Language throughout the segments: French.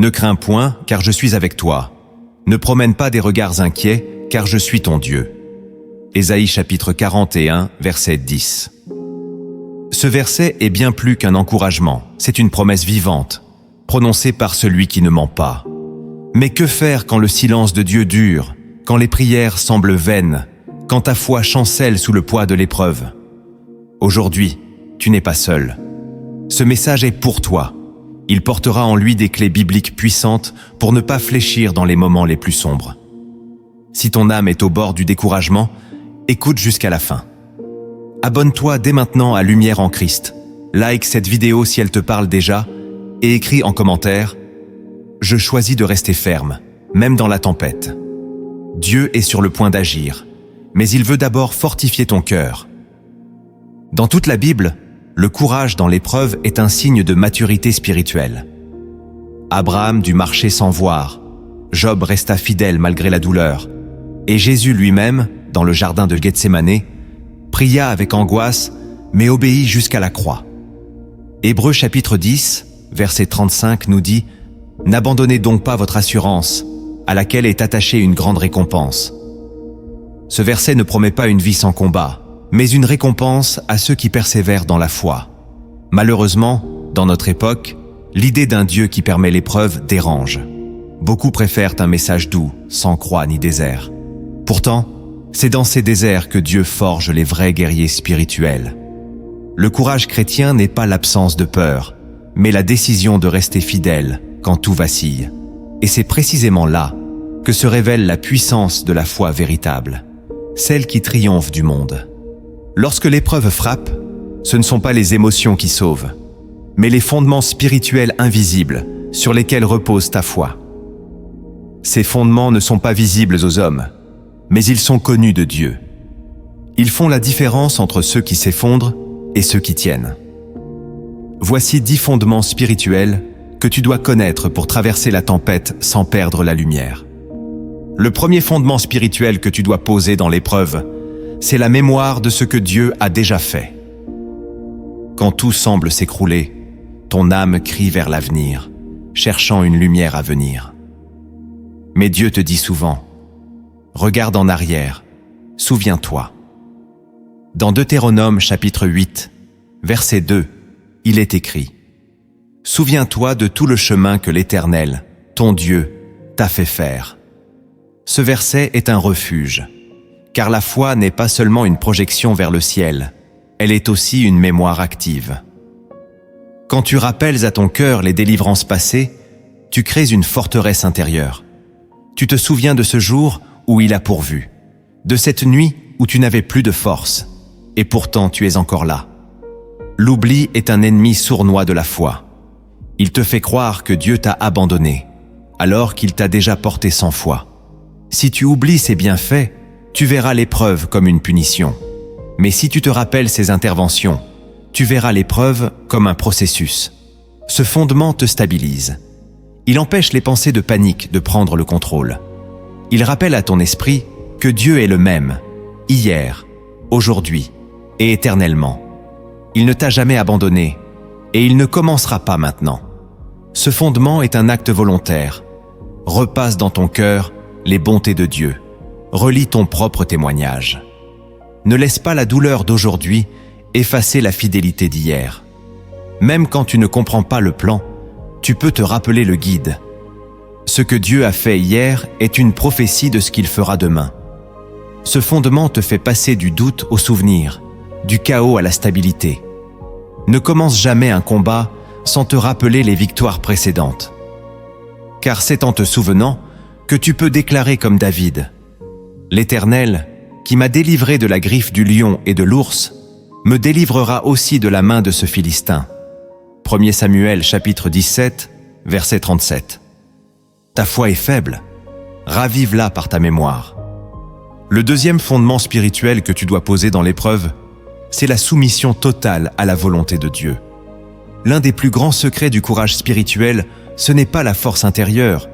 Ne crains point, car je suis avec toi. Ne promène pas des regards inquiets, car je suis ton Dieu. Ésaïe chapitre 41, verset 10. Ce verset est bien plus qu'un encouragement, c'est une promesse vivante, prononcée par celui qui ne ment pas. Mais que faire quand le silence de Dieu dure, quand les prières semblent vaines, quand ta foi chancelle sous le poids de l'épreuve? Aujourd'hui, tu n'es pas seul. Ce message est pour toi. Il portera en lui des clés bibliques puissantes pour ne pas fléchir dans les moments les plus sombres. Si ton âme est au bord du découragement, écoute jusqu'à la fin. Abonne-toi dès maintenant à Lumière en Christ. Like cette vidéo si elle te parle déjà et écris en commentaire « Je choisis de rester ferme, même dans la tempête ». Dieu est sur le point d'agir, mais il veut d'abord fortifier ton cœur. Dans toute la Bible, le courage dans l'épreuve est un signe de maturité spirituelle. Abraham dut marcher sans voir, Job resta fidèle malgré la douleur, et Jésus lui-même, dans le jardin de Gethsémanée, pria avec angoisse, mais obéit jusqu'à la croix. Hébreux chapitre 10, verset 35 nous dit « N'abandonnez donc pas votre assurance, à laquelle est attachée une grande récompense. » Ce verset ne promet pas une vie sans combat, mais une récompense à ceux qui persévèrent dans la foi. Malheureusement, dans notre époque, l'idée d'un Dieu qui permet l'épreuve dérange. Beaucoup préfèrent un message doux, sans croix ni désert. Pourtant, c'est dans ces déserts que Dieu forge les vrais guerriers spirituels. Le courage chrétien n'est pas l'absence de peur, mais la décision de rester fidèle quand tout vacille. Et c'est précisément là que se révèle la puissance de la foi véritable, celle qui triomphe du monde. Lorsque l'épreuve frappe, ce ne sont pas les émotions qui sauvent, mais les fondements spirituels invisibles sur lesquels repose ta foi. Ces fondements ne sont pas visibles aux hommes, mais ils sont connus de Dieu. Ils font la différence entre ceux qui s'effondrent et ceux qui tiennent. Voici 10 fondements spirituels que tu dois connaître pour traverser la tempête sans perdre la lumière. Le premier fondement spirituel que tu dois poser dans l'épreuve, c'est la mémoire de ce que Dieu a déjà fait. Quand tout semble s'écrouler, ton âme crie vers l'avenir, cherchant une lumière à venir. Mais Dieu te dit souvent, regarde en arrière, souviens-toi. Dans Deutéronome chapitre 8, verset 2, il est écrit « Souviens-toi de tout le chemin que l'Éternel, ton Dieu, t'a fait faire. » Ce verset est un refuge, car la foi n'est pas seulement une projection vers le ciel, elle est aussi une mémoire active. Quand tu rappelles à ton cœur les délivrances passées, tu crées une forteresse intérieure. Tu te souviens de ce jour où il a pourvu, de cette nuit où tu n'avais plus de force, et pourtant tu es encore là. L'oubli est un ennemi sournois de la foi. Il te fait croire que Dieu t'a abandonné, alors qu'il t'a déjà porté 100 fois. Si tu oublies ses bienfaits, tu verras l'épreuve comme une punition. Mais si tu te rappelles ses interventions, tu verras l'épreuve comme un processus. Ce fondement te stabilise. Il empêche les pensées de panique de prendre le contrôle. Il rappelle à ton esprit que Dieu est le même, hier, aujourd'hui et éternellement. Il ne t'a jamais abandonné et il ne commencera pas maintenant. Ce fondement est un acte volontaire. Repasse dans ton cœur les bontés de Dieu. Relis ton propre témoignage. Ne laisse pas la douleur d'aujourd'hui effacer la fidélité d'hier. Même quand tu ne comprends pas le plan, tu peux te rappeler le guide. Ce que Dieu a fait hier est une prophétie de ce qu'il fera demain. Ce fondement te fait passer du doute au souvenir, du chaos à la stabilité. Ne commence jamais un combat sans te rappeler les victoires précédentes. Car c'est en te souvenant que tu peux déclarer comme David « L'Éternel, qui m'a délivré de la griffe du lion et de l'ours, me délivrera aussi de la main de ce Philistin. » 1 Samuel chapitre 17, verset 37. Ta foi est faible, ravive-la par ta mémoire. Le deuxième fondement spirituel que tu dois poser dans l'épreuve, c'est la soumission totale à la volonté de Dieu. L'un des plus grands secrets du courage spirituel, ce n'est pas la force intérieure,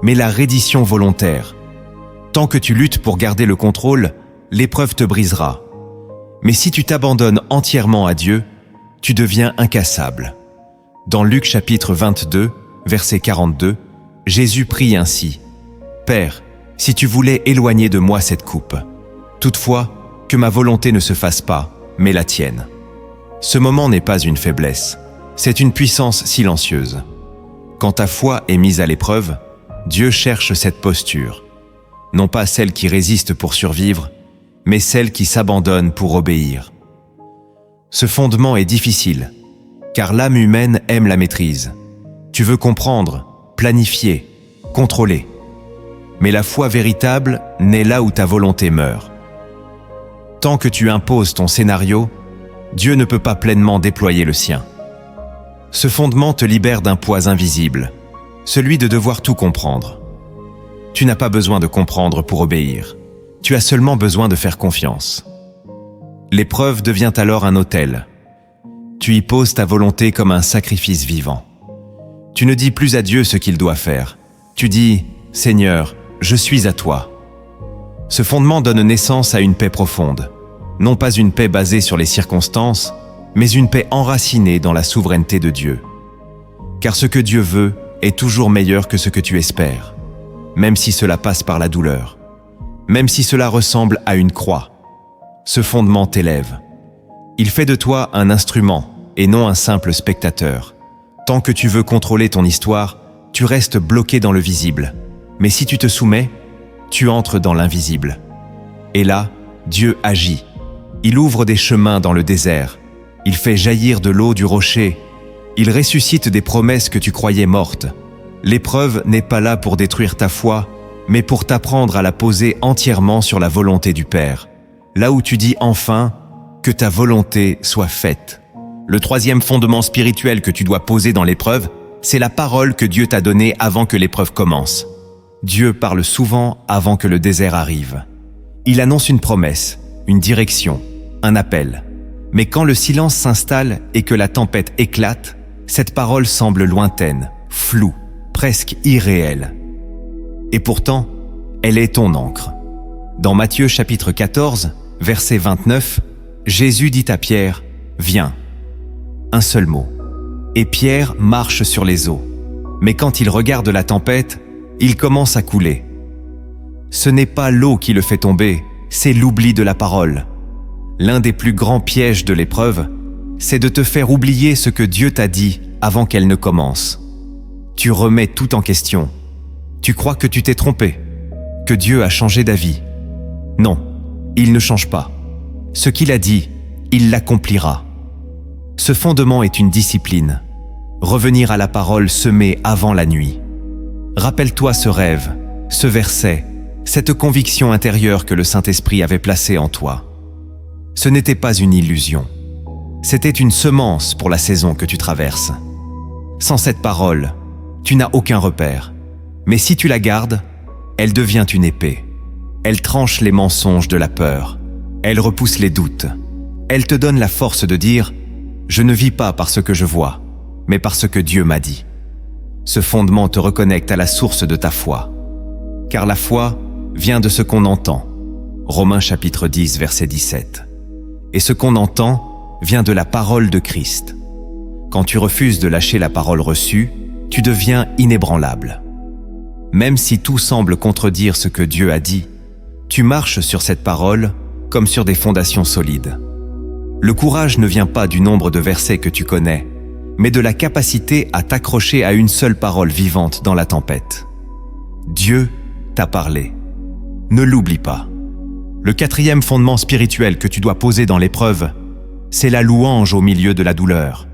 mais la reddition volontaire. Tant que tu luttes pour garder le contrôle, l'épreuve te brisera. Mais si tu t'abandonnes entièrement à Dieu, tu deviens incassable. Dans Luc chapitre 22, verset 42, Jésus prie ainsi. « Père, si tu voulais éloigner de moi cette coupe, toutefois, que ma volonté ne se fasse pas, mais la tienne. » Ce moment n'est pas une faiblesse, c'est une puissance silencieuse. Quand ta foi est mise à l'épreuve, Dieu cherche cette posture, non pas celle qui résiste pour survivre, mais celle qui s'abandonne pour obéir. Ce fondement est difficile, car l'âme humaine aime la maîtrise. Tu veux comprendre, planifier, contrôler. Mais la foi véritable naît là où ta volonté meurt. Tant que tu imposes ton scénario, Dieu ne peut pas pleinement déployer le sien. Ce fondement te libère d'un poids invisible, celui de devoir tout comprendre. Tu n'as pas besoin de comprendre pour obéir. Tu as seulement besoin de faire confiance. L'épreuve devient alors un autel. Tu y poses ta volonté comme un sacrifice vivant. Tu ne dis plus à Dieu ce qu'il doit faire. Tu dis « Seigneur, je suis à toi ». Ce fondement donne naissance à une paix profonde. Non pas une paix basée sur les circonstances, mais une paix enracinée dans la souveraineté de Dieu. Car ce que Dieu veut est toujours meilleur que ce que tu espères, même si cela passe par la douleur, même si cela ressemble à une croix. Ce fondement t'élève. Il fait de toi un instrument et non un simple spectateur. Tant que tu veux contrôler ton histoire, tu restes bloqué dans le visible. Mais si tu te soumets, tu entres dans l'invisible. Et là, Dieu agit. Il ouvre des chemins dans le désert. Il fait jaillir de l'eau du rocher. Il ressuscite des promesses que tu croyais mortes. L'épreuve n'est pas là pour détruire ta foi, mais pour t'apprendre à la poser entièrement sur la volonté du Père. Là où tu dis enfin que ta volonté soit faite. Le troisième fondement spirituel que tu dois poser dans l'épreuve, c'est la parole que Dieu t'a donnée avant que l'épreuve commence. Dieu parle souvent avant que le désert arrive. Il annonce une promesse, une direction, un appel. Mais quand le silence s'installe et que la tempête éclate, cette parole semble lointaine, floue, presque irréelle. Et pourtant, elle est ton encre. Dans Matthieu chapitre 14, verset 29, Jésus dit à Pierre « Viens ». Un seul mot. Et Pierre marche sur les eaux. Mais quand il regarde la tempête, il commence à couler. Ce n'est pas l'eau qui le fait tomber, c'est l'oubli de la parole. L'un des plus grands pièges de l'épreuve, c'est de te faire oublier ce que Dieu t'a dit avant qu'elle ne commence. Tu remets tout en question. Tu crois que tu t'es trompé, que Dieu a changé d'avis. Non, il ne change pas. Ce qu'il a dit, il l'accomplira. Ce fondement est une discipline. Revenir à la parole semée avant la nuit. Rappelle-toi ce rêve, ce verset, cette conviction intérieure que le Saint-Esprit avait placée en toi. Ce n'était pas une illusion. C'était une semence pour la saison que tu traverses. Sans cette parole, tu n'as aucun repère. Mais si tu la gardes, elle devient une épée. Elle tranche les mensonges de la peur. Elle repousse les doutes. Elle te donne la force de dire « Je ne vis pas par ce que je vois, mais par ce que Dieu m'a dit ». Ce fondement te reconnecte à la source de ta foi. Car la foi vient de ce qu'on entend. Romains chapitre 10, verset 17. Et ce qu'on entend vient de la parole de Christ. Quand tu refuses de lâcher la parole reçue, tu deviens inébranlable. Même si tout semble contredire ce que Dieu a dit, tu marches sur cette parole comme sur des fondations solides. Le courage ne vient pas du nombre de versets que tu connais, mais de la capacité à t'accrocher à une seule parole vivante dans la tempête. Dieu t'a parlé. Ne l'oublie pas. Le quatrième fondement spirituel que tu dois poser dans l'épreuve, c'est la louange au milieu de la douleur.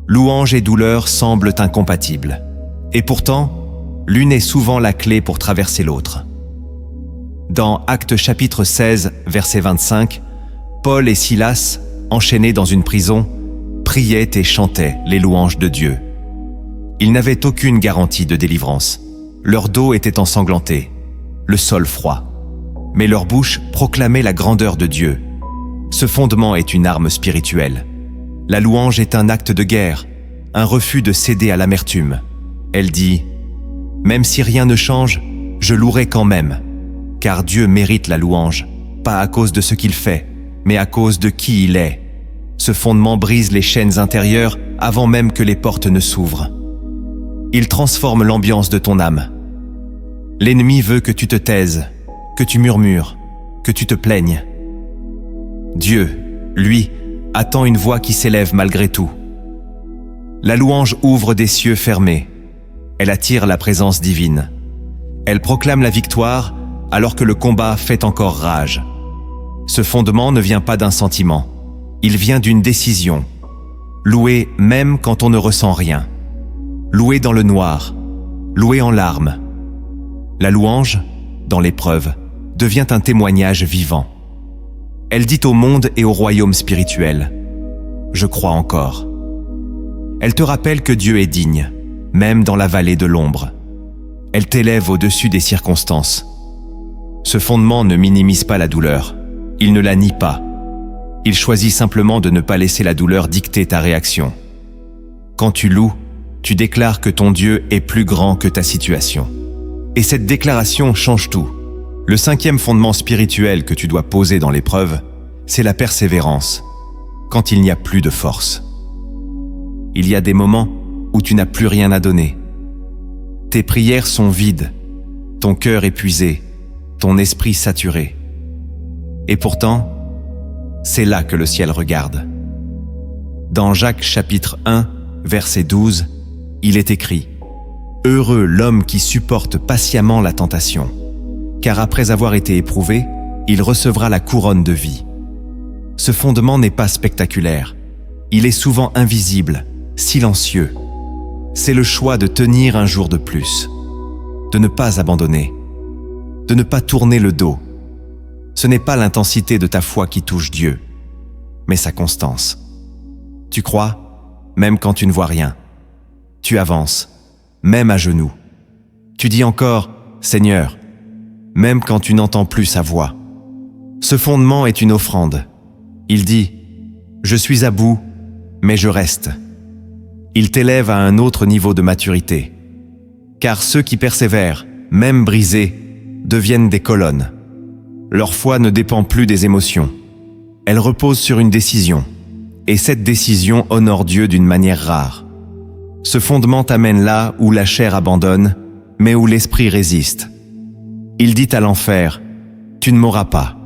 Louange et douleur semblent incompatibles. Et pourtant, l'une est souvent la clé pour traverser l'autre. Dans Actes chapitre 16, verset 25, Paul et Silas, enchaînés dans une prison, priaient et chantaient les louanges de Dieu. Ils n'avaient aucune garantie de délivrance. Leur dos était ensanglanté, le sol froid. Mais leur bouche proclamait la grandeur de Dieu. Ce fondement est une arme spirituelle. La louange est un acte de guerre, un refus de céder à l'amertume. Elle dit « Même si rien ne change, je louerai quand même, car Dieu mérite la louange, pas à cause de ce qu'il fait, mais à cause de qui il est. » Ce fondement brise les chaînes intérieures avant même que les portes ne s'ouvrent. il transforme l'ambiance de ton âme. L'ennemi veut que tu te taises, que tu murmures, que tu te plaignes. Dieu, lui, attend une voix qui s'élève malgré tout. La louange ouvre des cieux fermés. Elle attire la présence divine. Elle proclame la victoire alors que le combat fait encore rage. Ce fondement ne vient pas d'un sentiment. Il vient d'une décision. Louer même quand on ne ressent rien. Louer dans le noir. Louer en larmes. La louange, dans l'épreuve, devient un témoignage vivant. Elle dit au monde et au royaume spirituel « Je crois encore ». Elle te rappelle que Dieu est digne, même dans la vallée de l'ombre. Elle t'élève au-dessus des circonstances. Ce fondement ne minimise pas la douleur. Il ne la nie pas. Il choisit simplement de ne pas laisser la douleur dicter ta réaction. Quand tu loues, tu déclares que ton Dieu est plus grand que ta situation. Et cette déclaration change tout. Le 5e fondement spirituel que tu dois poser dans l'épreuve, c'est la persévérance, quand il n'y a plus de force. Il y a des moments où tu n'as plus rien à donner. Tes prières sont vides, ton cœur épuisé, ton esprit saturé. Et pourtant, c'est là que le ciel regarde. Dans Jacques chapitre 1, verset 12, il est écrit « Heureux l'homme qui supporte patiemment la tentation, car après avoir été éprouvé, il recevra la couronne de vie. » Ce fondement n'est pas spectaculaire. Il est souvent invisible, silencieux. C'est le choix de tenir un jour de plus, de ne pas abandonner, de ne pas tourner le dos. Ce n'est pas l'intensité de ta foi qui touche Dieu, mais sa constance. Tu crois, même quand tu ne vois rien. Tu avances, même à genoux. Tu dis encore « Seigneur », même quand tu n'entends plus sa voix. Ce fondement est une offrande. Il dit « Je suis à bout, mais je reste ». Il t'élève à un autre niveau de maturité. Car ceux qui persévèrent, même brisés, deviennent des colonnes. Leur foi ne dépend plus des émotions. Elle repose sur une décision. Et cette décision honore Dieu d'une manière rare. Ce fondement t'amène là où la chair abandonne, mais où l'esprit résiste. Il dit à l'enfer « Tu ne mourras pas ».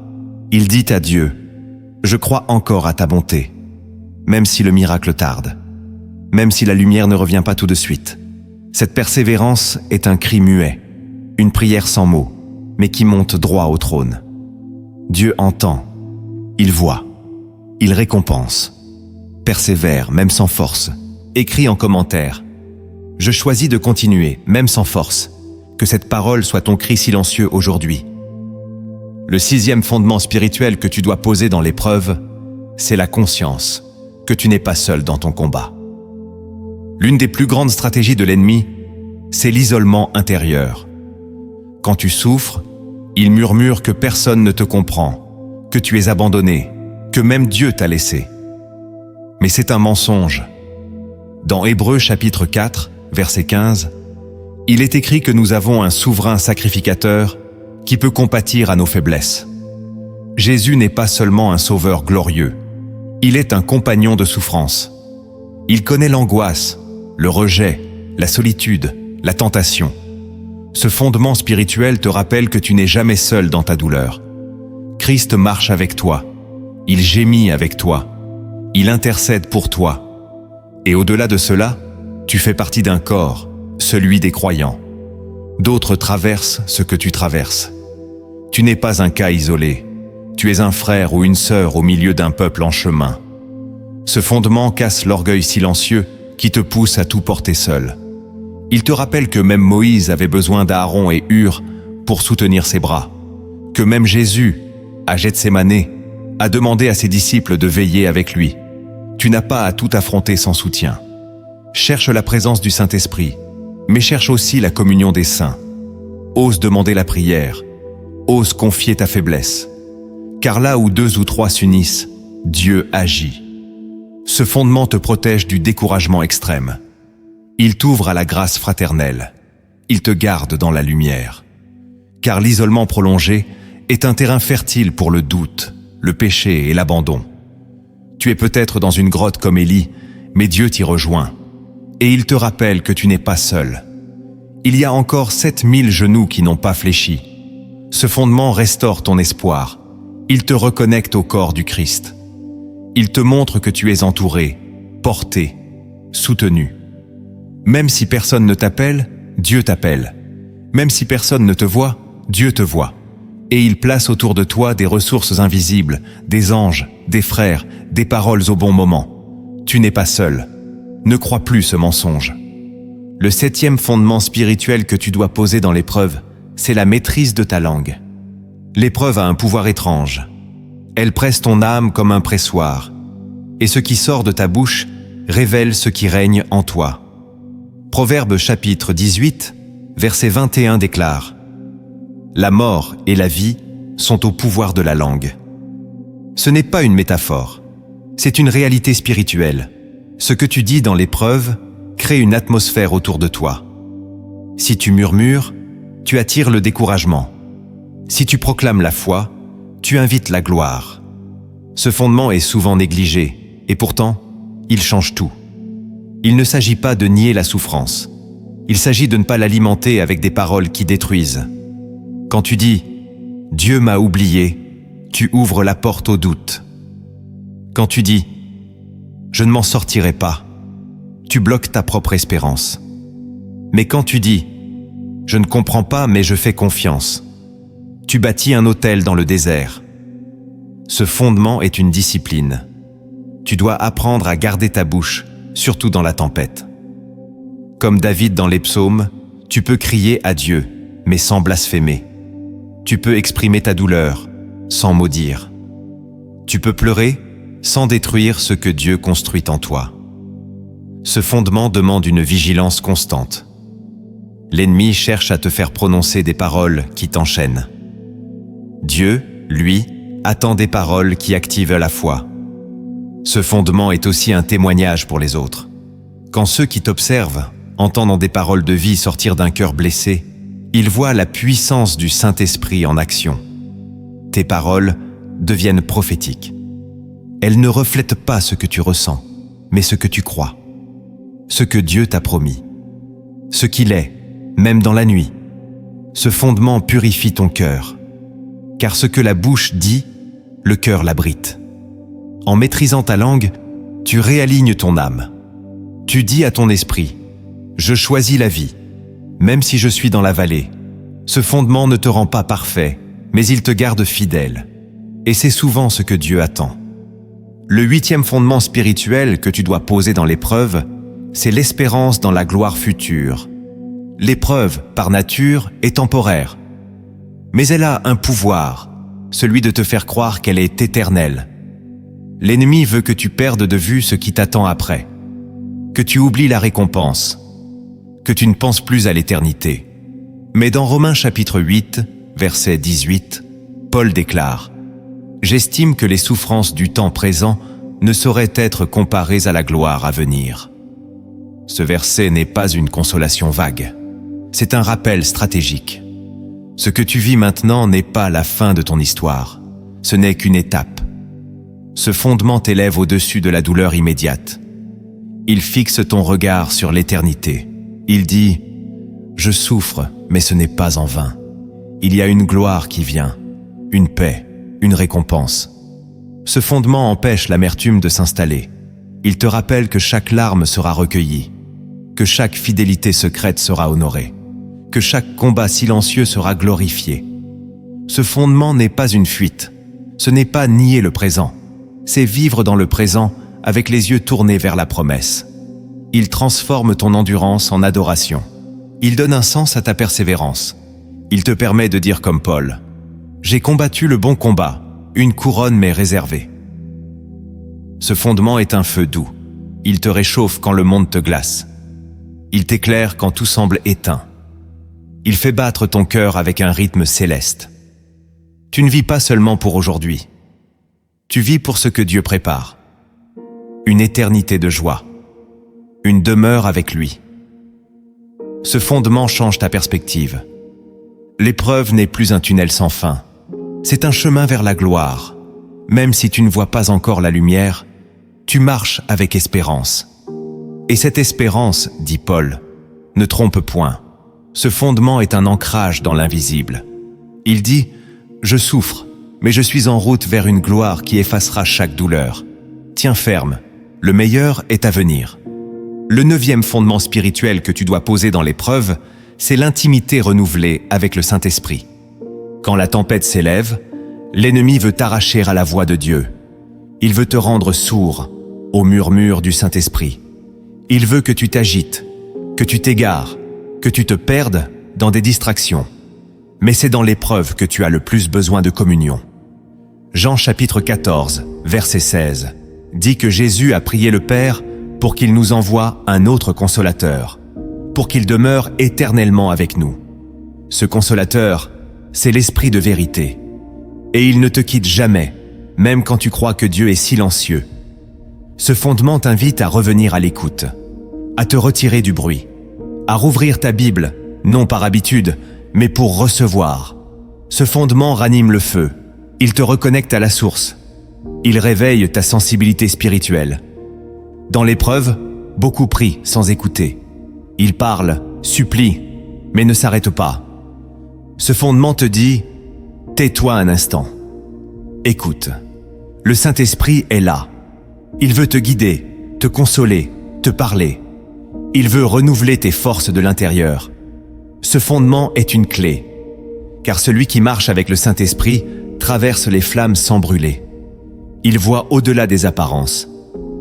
Il dit à Dieu « Je crois encore à ta bonté », même si le miracle tarde. Même si la lumière ne revient pas tout de suite. Cette persévérance est un cri muet, une prière sans mots, mais qui monte droit au trône. Dieu entend, il voit, il récompense. Persévère, même sans force. Écris en commentaire. Je choisis de continuer, même sans force. Que cette parole soit ton cri silencieux aujourd'hui. Le 6e fondement spirituel que tu dois poser dans l'épreuve, c'est la conscience que tu n'es pas seul dans ton combat. L'une des plus grandes stratégies de l'ennemi, c'est l'isolement intérieur. Quand tu souffres, il murmure que personne ne te comprend, que tu es abandonné, que même Dieu t'a laissé. Mais c'est un mensonge. Dans Hébreux chapitre 4, verset 15, il est écrit que nous avons un souverain sacrificateur qui peut compatir à nos faiblesses. Jésus n'est pas seulement un sauveur glorieux, il est un compagnon de souffrance. Il connaît l'angoisse, le rejet, la solitude, la tentation. Ce fondement spirituel te rappelle que tu n'es jamais seul dans ta douleur. Christ marche avec toi, il gémit avec toi, il intercède pour toi. Et au-delà de cela, tu fais partie d'un corps, celui des croyants. D'autres traversent ce que tu traverses. Tu n'es pas un cas isolé, tu es un frère ou une sœur au milieu d'un peuple en chemin. Ce fondement casse l'orgueil silencieux qui te pousse à tout porter seul. Il te rappelle que même Moïse avait besoin d'Aaron et Hur pour soutenir ses bras, que même Jésus, à Gethsémane, a demandé à ses disciples de veiller avec lui. Tu n'as pas à tout affronter sans soutien. Cherche la présence du Saint-Esprit, mais cherche aussi la communion des saints. Ose demander la prière, ose confier ta faiblesse, car là où 2 ou 3 s'unissent, Dieu agit. Ce fondement te protège du découragement extrême. Il t'ouvre à la grâce fraternelle. Il te garde dans la lumière. Car l'isolement prolongé est un terrain fertile pour le doute, le péché et l'abandon. Tu es peut-être dans une grotte comme Élie, mais Dieu t'y rejoint. Et il te rappelle que tu n'es pas seul. Il y a encore 7000 genoux qui n'ont pas fléchi. Ce fondement restaure ton espoir. Il te reconnecte au corps du Christ. Il te montre que tu es entouré, porté, soutenu. Même si personne ne t'appelle, Dieu t'appelle. Même si personne ne te voit, Dieu te voit. Et il place autour de toi des ressources invisibles, des anges, des frères, des paroles au bon moment. Tu n'es pas seul. Ne crois plus ce mensonge. Le 7e fondement spirituel que tu dois poser dans l'épreuve, c'est la maîtrise de ta langue. L'épreuve a un pouvoir étrange. Elle presse ton âme comme un pressoir. Et ce qui sort de ta bouche révèle ce qui règne en toi. Proverbe chapitre 18, verset 21 déclare « La mort et la vie sont au pouvoir de la langue. » Ce n'est pas une métaphore, c'est une réalité spirituelle. Ce que tu dis dans l'épreuve crée une atmosphère autour de toi. Si tu murmures, tu attires le découragement. Si tu proclames la foi, tu invites la gloire. Ce fondement est souvent négligé, et pourtant, il change tout. Il ne s'agit pas de nier la souffrance. Il s'agit de ne pas l'alimenter avec des paroles qui détruisent. Quand tu dis « Dieu m'a oublié », tu ouvres la porte au doute. Quand tu dis « Je ne m'en sortirai pas », tu bloques ta propre espérance. Mais quand tu dis « Je ne comprends pas mais je fais confiance », tu bâtis un autel dans le désert. Ce fondement est une discipline. Tu dois apprendre à garder ta bouche, surtout dans la tempête. Comme David dans les psaumes, tu peux crier à Dieu, mais sans blasphémer. Tu peux exprimer ta douleur, sans maudire. Tu peux pleurer, sans détruire ce que Dieu construit en toi. Ce fondement demande une vigilance constante. L'ennemi cherche à te faire prononcer des paroles qui t'enchaînent. Dieu, lui, attend des paroles qui activent la foi. Ce fondement est aussi un témoignage pour les autres. Quand ceux qui t'observent entendent des paroles de vie sortir d'un cœur blessé, ils voient la puissance du Saint-Esprit en action. Tes paroles deviennent prophétiques. Elles ne reflètent pas ce que tu ressens, mais ce que tu crois. Ce que Dieu t'a promis. Ce qu'il est, même dans la nuit. Ce fondement purifie ton cœur. Car ce que la bouche dit, le cœur l'abrite. En maîtrisant ta langue, tu réalignes ton âme. Tu dis à ton esprit, « Je choisis la vie, même si je suis dans la vallée. » Ce fondement ne te rend pas parfait, mais il te garde fidèle. Et c'est souvent ce que Dieu attend. Le 8e fondement spirituel que tu dois poser dans l'épreuve, c'est l'espérance dans la gloire future. L'épreuve, par nature, est temporaire. Mais elle a un pouvoir, celui de te faire croire qu'elle est éternelle. L'ennemi veut que tu perdes de vue ce qui t'attend après, que tu oublies la récompense, que tu ne penses plus à l'éternité. Mais dans Romains chapitre 8, verset 18, Paul déclare « J'estime que les souffrances du temps présent ne sauraient être comparées à la gloire à venir. » Ce verset n'est pas une consolation vague, c'est un rappel stratégique. Ce que tu vis maintenant n'est pas la fin de ton histoire, ce n'est qu'une étape. Ce fondement t'élève au-dessus de la douleur immédiate. Il fixe ton regard sur l'éternité. Il dit « Je souffre, mais ce n'est pas en vain. Il y a une gloire qui vient, une paix, une récompense. » Ce fondement empêche l'amertume de s'installer. Il te rappelle que chaque larme sera recueillie, que chaque fidélité secrète sera honorée, que chaque combat silencieux sera glorifié. Ce fondement n'est pas une fuite, ce n'est pas nier le présent, c'est vivre dans le présent avec les yeux tournés vers la promesse. Il transforme ton endurance en adoration. Il donne un sens à ta persévérance. Il te permet de dire comme Paul, « J'ai combattu le bon combat, une couronne m'est réservée. » Ce fondement est un feu doux. Il te réchauffe quand le monde te glace. Il t'éclaire quand tout semble éteint. Il fait battre ton cœur avec un rythme céleste. Tu ne vis pas seulement pour aujourd'hui. Tu vis pour ce que Dieu prépare. Une éternité de joie. Une demeure avec lui. Ce fondement change ta perspective. L'épreuve n'est plus un tunnel sans fin. C'est un chemin vers la gloire. Même si tu ne vois pas encore la lumière, tu marches avec espérance. Et cette espérance, dit Paul, ne trompe point. Ce fondement est un ancrage dans l'invisible. Il dit « Je souffre, mais je suis en route vers une gloire qui effacera chaque douleur. Tiens ferme, le meilleur est à venir. » Le 9e fondement spirituel que tu dois poser dans l'épreuve, c'est l'intimité renouvelée avec le Saint-Esprit. Quand la tempête s'élève, l'ennemi veut t'arracher à la voix de Dieu. Il veut te rendre sourd au murmure du Saint-Esprit. Il veut que tu t'agites, que tu t'égares, que tu te perdes dans des distractions. Mais c'est dans l'épreuve que tu as le plus besoin de communion. Jean chapitre 14, verset 16, dit que Jésus a prié le Père pour qu'il nous envoie un autre consolateur, pour qu'il demeure éternellement avec nous. Ce consolateur, c'est l'Esprit de vérité. Et il ne te quitte jamais, même quand tu crois que Dieu est silencieux. Ce fondement t'invite à revenir à l'écoute, à te retirer du bruit, à rouvrir ta Bible, non par habitude, mais pour recevoir. Ce fondement ranime le feu. Il te reconnecte à la source. Il réveille ta sensibilité spirituelle. Dans l'épreuve, beaucoup prient sans écouter. Ils parlent, supplient, mais ne s'arrêtent pas. Ce fondement te dit « Tais-toi un instant. Écoute. Le Saint-Esprit est là. Il veut te guider, te consoler, te parler. Il veut renouveler tes forces de l'intérieur. Ce fondement est une clé, car celui qui marche avec le Saint-Esprit traverse les flammes sans brûler. Il voit au-delà des apparences.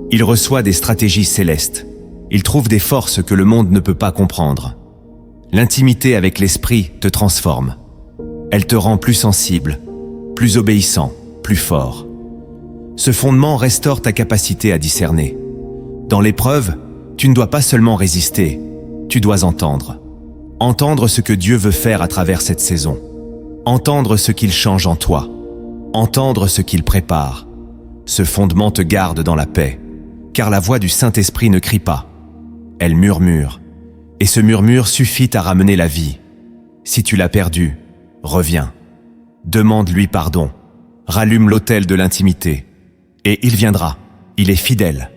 Il reçoit des stratégies célestes. Il trouve des forces que le monde ne peut pas comprendre. L'intimité avec l'Esprit te transforme. Elle te rend plus sensible, plus obéissant, plus fort. Ce fondement restaure ta capacité à discerner. Dans l'épreuve, tu ne dois pas seulement résister, tu dois entendre. Entendre ce que Dieu veut faire à travers cette saison. Entendre ce qu'il change en toi. Entendre ce qu'il prépare. Ce fondement te garde dans la paix, car la voix du Saint-Esprit ne crie pas. Elle murmure, et ce murmure suffit à ramener la vie. Si tu l'as perdu, reviens. Demande-lui pardon. Rallume l'autel de l'intimité. Et il viendra. Il est fidèle.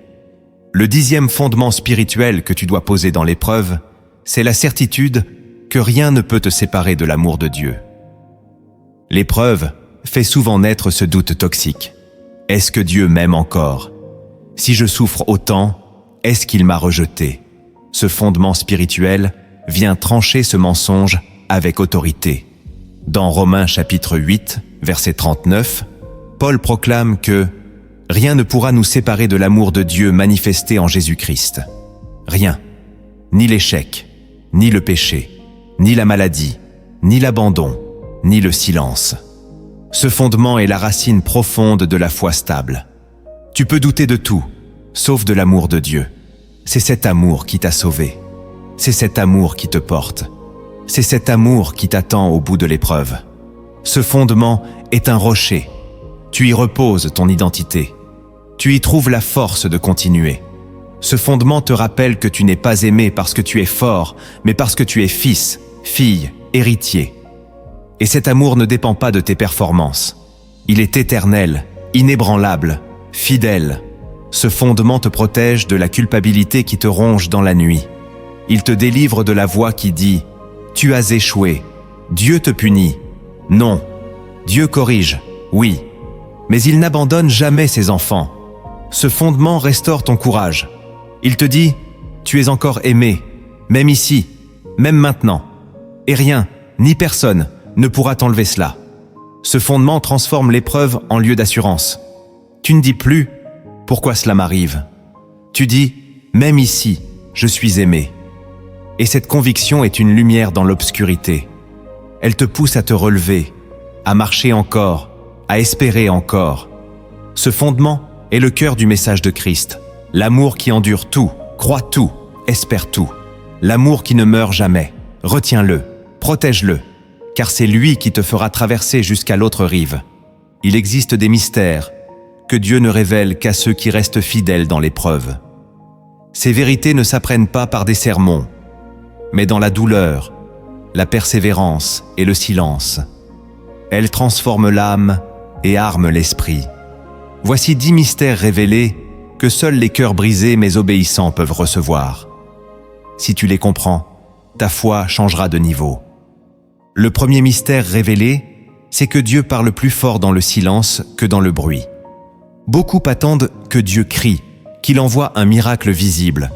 Le 10e fondement spirituel que tu dois poser dans l'épreuve, c'est la certitude que rien ne peut te séparer de l'amour de Dieu. L'épreuve fait souvent naître ce doute toxique. Est-ce que Dieu m'aime encore? Si je souffre autant, est-ce qu'il m'a rejeté? Ce fondement spirituel vient trancher ce mensonge avec autorité. Dans Romains chapitre 8, verset 39, Paul proclame que « Rien ne pourra nous séparer de l'amour de Dieu manifesté en Jésus-Christ. Rien, ni l'échec, ni le péché, ni la maladie, ni l'abandon, ni le silence. » Ce fondement est la racine profonde de la foi stable. Tu peux douter de tout, sauf de l'amour de Dieu. C'est cet amour qui t'a sauvé. C'est cet amour qui te porte. C'est cet amour qui t'attend au bout de l'épreuve. Ce fondement est un rocher. Tu y reposes ton identité. Tu y trouves la force de continuer. Ce fondement te rappelle que tu n'es pas aimé parce que tu es fort, mais parce que tu es fils, fille, héritier. Et cet amour ne dépend pas de tes performances. Il est éternel, inébranlable, fidèle. Ce fondement te protège de la culpabilité qui te ronge dans la nuit. Il te délivre de la voix qui dit « Tu as échoué. Dieu te punit. » Non. Dieu corrige, oui. Mais il n'abandonne jamais ses enfants. Ce fondement restaure ton courage. Il te dit « Tu es encore aimé, même ici, même maintenant. » Et rien, ni personne, ne pourra t'enlever cela. Ce fondement transforme l'épreuve en lieu d'assurance. Tu ne dis plus « Pourquoi cela m'arrive ?» Tu dis « Même ici, je suis aimé. » Et cette conviction est une lumière dans l'obscurité. Elle te pousse à te relever, à marcher encore, à espérer encore. Ce fondement est le cœur du message de Christ. L'amour qui endure tout, croit tout, espère tout. L'amour qui ne meurt jamais. Retiens-le, protège-le, car c'est lui qui te fera traverser jusqu'à l'autre rive. Il existe des mystères que Dieu ne révèle qu'à ceux qui restent fidèles dans l'épreuve. Ces vérités ne s'apprennent pas par des sermons, mais dans la douleur, la persévérance et le silence. Elles transforment l'âme et arment l'esprit. Voici 10 mystères révélés que seuls les cœurs brisés mais obéissants peuvent recevoir. Si tu les comprends, ta foi changera de niveau. Le premier mystère révélé, c'est que Dieu parle plus fort dans le silence que dans le bruit. Beaucoup attendent que Dieu crie, qu'il envoie un miracle visible,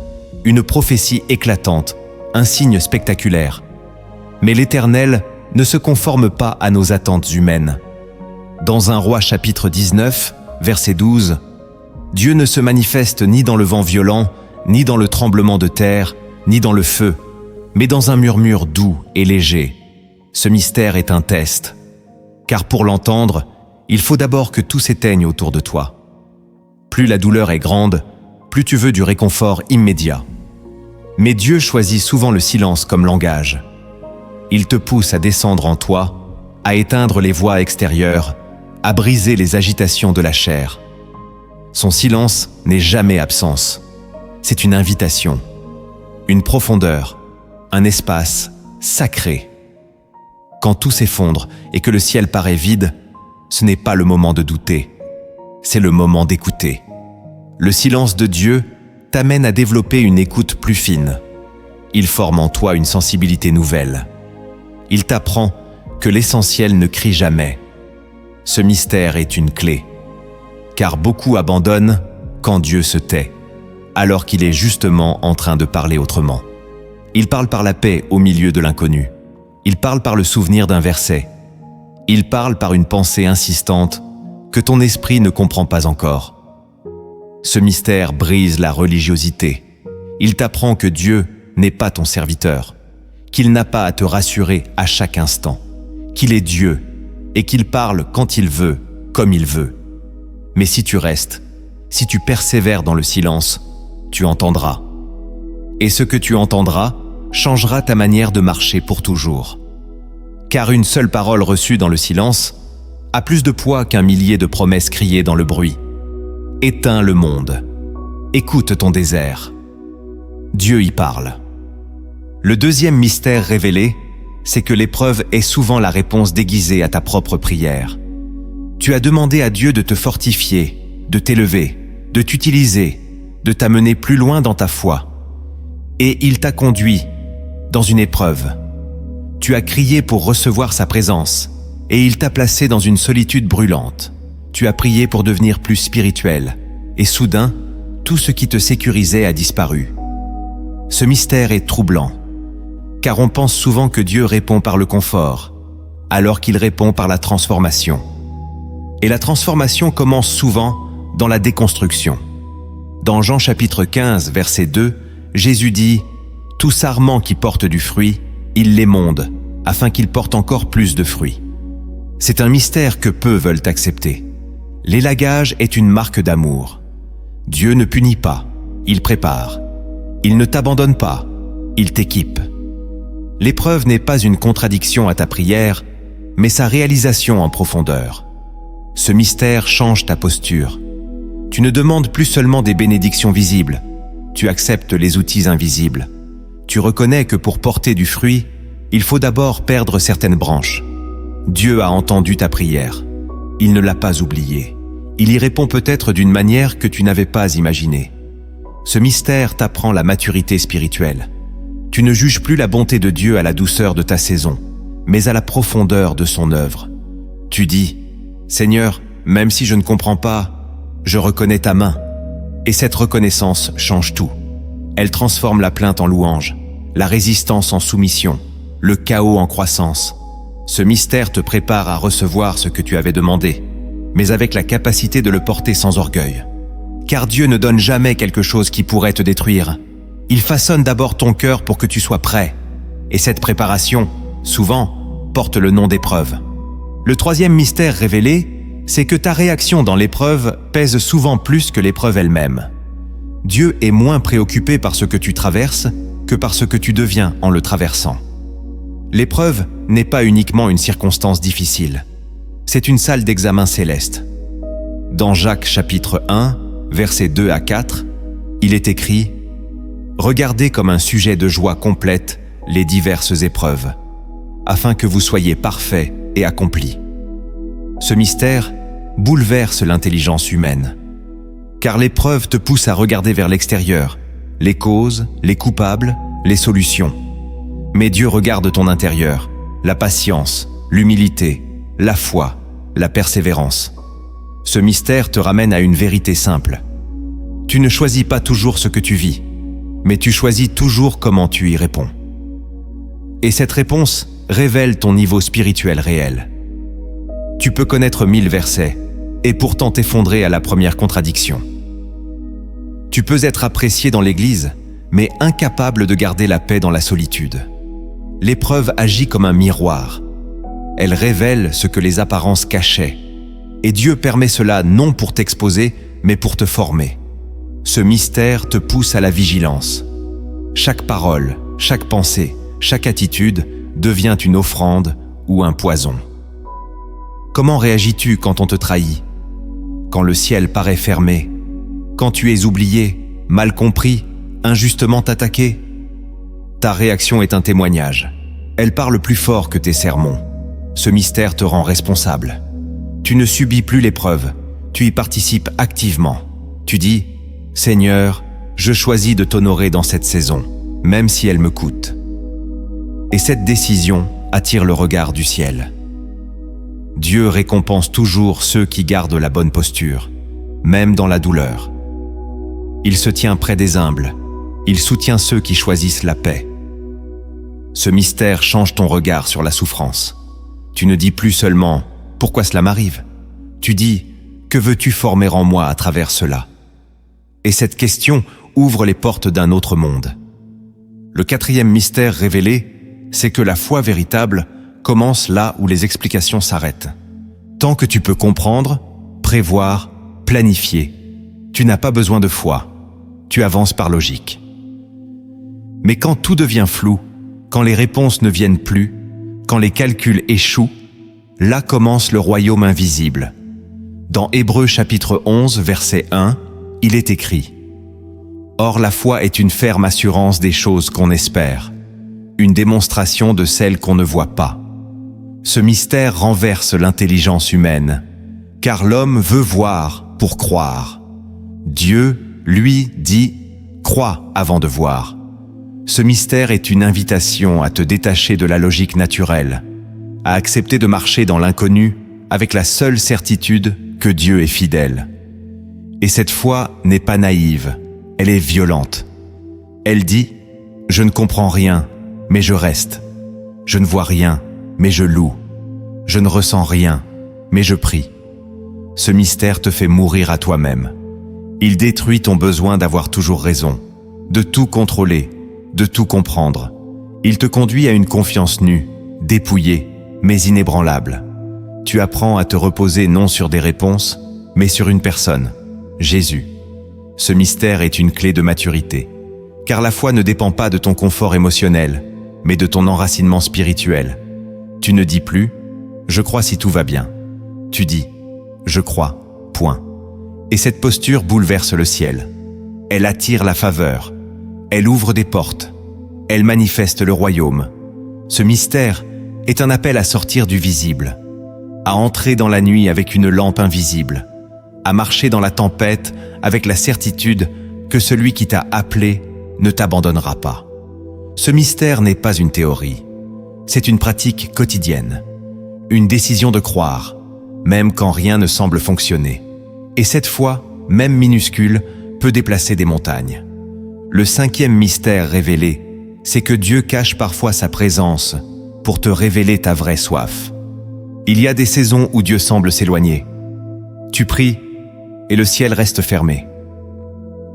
une prophétie éclatante, un signe spectaculaire. Mais l'Éternel ne se conforme pas à nos attentes humaines. Dans 1 Roi chapitre 19, verset 12, « Dieu ne se manifeste ni dans le vent violent, ni dans le tremblement de terre, ni dans le feu, mais dans un murmure doux et léger. Ce mystère est un test. Car pour l'entendre, il faut d'abord que tout s'éteigne autour de toi. Plus la douleur est grande, plus tu veux du réconfort immédiat. Mais Dieu choisit souvent le silence comme langage. Il te pousse à descendre en toi, à éteindre les voix extérieures, à briser les agitations de la chair. Son silence n'est jamais absence. C'est une invitation, une profondeur, un espace sacré. Quand tout s'effondre et que le ciel paraît vide, ce n'est pas le moment de douter, c'est le moment d'écouter. Le silence de Dieu t'amène à développer une écoute plus fine. Il forme en toi une sensibilité nouvelle. Il t'apprend que l'essentiel ne crie jamais. Ce mystère est une clé, car beaucoup abandonnent quand Dieu se tait, alors qu'il est justement en train de parler autrement. Il parle par la paix au milieu de l'inconnu. Il parle par le souvenir d'un verset. Il parle par une pensée insistante que ton esprit ne comprend pas encore. Ce mystère brise la religiosité. Il t'apprend que Dieu n'est pas ton serviteur, qu'il n'a pas à te rassurer à chaque instant, qu'il est Dieu et qu'il parle quand il veut, comme il veut. Mais si tu restes, si tu persévères dans le silence, tu entendras. Et ce que tu entendras changera ta manière de marcher pour toujours. Car une seule parole reçue dans le silence a plus de poids qu'un millier de promesses criées dans le bruit. Éteins le monde. Écoute ton désert. Dieu y parle. Le deuxième mystère révélé, c'est que l'épreuve est souvent la réponse déguisée à ta propre prière. Tu as demandé à Dieu de te fortifier, de t'élever, de t'utiliser, de t'amener plus loin dans ta foi. Et il t'a conduit dans une épreuve. Tu as crié pour recevoir sa présence, et il t'a placé dans une solitude brûlante. Tu as prié pour devenir plus spirituel, et soudain, tout ce qui te sécurisait a disparu. Ce mystère est troublant, car on pense souvent que Dieu répond par le confort, alors qu'il répond par la transformation. Et la transformation commence souvent dans la déconstruction. Dans Jean chapitre 15, verset 2, Jésus dit « Tout sarment qui porte du fruit, il l'émonde, afin qu'il porte encore plus de fruits. » C'est un mystère que peu veulent accepter. L'élagage est une marque d'amour. Dieu ne punit pas, il prépare. Il ne t'abandonne pas, il t'équipe. L'épreuve n'est pas une contradiction à ta prière, mais sa réalisation en profondeur. Ce mystère change ta posture. Tu ne demandes plus seulement des bénédictions visibles, tu acceptes les outils invisibles. Tu reconnais que pour porter du fruit, il faut d'abord perdre certaines branches. Dieu a entendu ta prière. Il ne l'a pas oubliée. Il y répond peut-être d'une manière que tu n'avais pas imaginée. Ce mystère t'apprend la maturité spirituelle. Tu ne juges plus la bonté de Dieu à la douceur de ta saison, mais à la profondeur de son œuvre. Tu dis, « Seigneur, même si je ne comprends pas, je reconnais ta main. » Et cette reconnaissance change tout. Elle transforme la plainte en louange, la résistance en soumission, le chaos en croissance. Ce mystère te prépare à recevoir ce que tu avais demandé, mais avec la capacité de le porter sans orgueil. Car Dieu ne donne jamais quelque chose qui pourrait te détruire. Il façonne d'abord ton cœur pour que tu sois prêt. Et cette préparation, souvent, porte le nom d'épreuve. Le troisième mystère révélé, c'est que ta réaction dans l'épreuve pèse souvent plus que l'épreuve elle-même. Dieu est moins préoccupé par ce que tu traverses que par ce que tu deviens en le traversant. L'épreuve n'est pas uniquement une circonstance difficile. C'est une salle d'examen céleste. Dans Jacques chapitre 1, versets 2 à 4, il est écrit « Regardez comme un sujet de joie complète les diverses épreuves, afin que vous soyez parfaits et accomplis. » Ce mystère bouleverse l'intelligence humaine. car l'épreuve te pousse à regarder vers l'extérieur, les causes, les coupables, les solutions. Mais Dieu regarde ton intérieur, la patience, l'humilité, la foi, la persévérance. Ce mystère te ramène à une vérité simple. Tu ne choisis pas toujours ce que tu vis, mais tu choisis toujours comment tu y réponds. Et cette réponse révèle ton niveau spirituel réel. Tu peux connaître 1000 versets et pourtant t'effondrer à la première contradiction. Tu peux être apprécié dans l'Église, mais incapable de garder la paix dans la solitude. L'épreuve agit comme un miroir. Elle révèle ce que les apparences cachaient. Et Dieu permet cela non pour t'exposer, mais pour te former. Ce mystère te pousse à la vigilance. Chaque parole, chaque pensée, chaque attitude devient une offrande ou un poison. Comment réagis-tu quand on te trahit? Quand le ciel paraît fermé? Quand tu es oublié, mal compris, injustement attaqué? Ta réaction est un témoignage. Elle parle plus fort que tes sermons. Ce mystère te rend responsable. Tu ne subis plus l'épreuve, tu y participes activement. Tu dis « Seigneur, je choisis de t'honorer dans cette saison, même si elle me coûte. » Et cette décision attire le regard du ciel. Dieu récompense toujours ceux qui gardent la bonne posture, même dans la douleur. Il se tient près des humbles, il soutient ceux qui choisissent la paix. Ce mystère change ton regard sur la souffrance. Tu ne dis plus seulement « Pourquoi cela m'arrive ?» Tu dis « Que veux-tu former en moi à travers cela ?» Et cette question ouvre les portes d'un autre monde. Le quatrième mystère révélé, c'est que la foi véritable commence là où les explications s'arrêtent. Tant que tu peux comprendre, prévoir, planifier, tu n'as pas besoin de foi. Tu avances par logique. Mais quand tout devient flou, quand les réponses ne viennent plus, quand les calculs échouent, là commence le royaume invisible. Dans Hébreux chapitre 11, verset 1, il est écrit « Or la foi est une ferme assurance des choses qu'on espère, une démonstration de celles qu'on ne voit pas. » Ce mystère renverse l'intelligence humaine, car l'homme veut voir pour croire. Dieu, lui, dit « Crois avant de voir ». Ce mystère est une invitation à te détacher de la logique naturelle, à accepter de marcher dans l'inconnu avec la seule certitude que Dieu est fidèle. Et cette foi n'est pas naïve, elle est violente. Elle dit « Je ne comprends rien, mais je reste. Je ne vois rien, mais je loue. Je ne ressens rien, mais je prie. » Ce mystère te fait mourir à toi-même. Il détruit ton besoin d'avoir toujours raison, de tout contrôler, de tout comprendre. Il te conduit à une confiance nue, dépouillée, mais inébranlable. Tu apprends à te reposer non sur des réponses, mais sur une personne, Jésus. Ce mystère est une clé de maturité, car la foi ne dépend pas de ton confort émotionnel, mais de ton enracinement spirituel. Tu ne dis plus « Je crois si tout va bien ». Tu dis « Je crois, point ». Et cette posture bouleverse le ciel. Elle attire la faveur. Elle ouvre des portes. Elle manifeste le royaume. Ce mystère est un appel à sortir du visible, à entrer dans la nuit avec une lampe invisible, à marcher dans la tempête avec la certitude que celui qui t'a appelé ne t'abandonnera pas. Ce mystère n'est pas une théorie, c'est une pratique quotidienne, une décision de croire, même quand rien ne semble fonctionner. Et cette foi, même minuscule, peut déplacer des montagnes. Le cinquième mystère révélé, c'est que Dieu cache parfois sa présence pour te révéler ta vraie soif. Il y a des saisons où Dieu semble s'éloigner. Tu pries et le ciel reste fermé.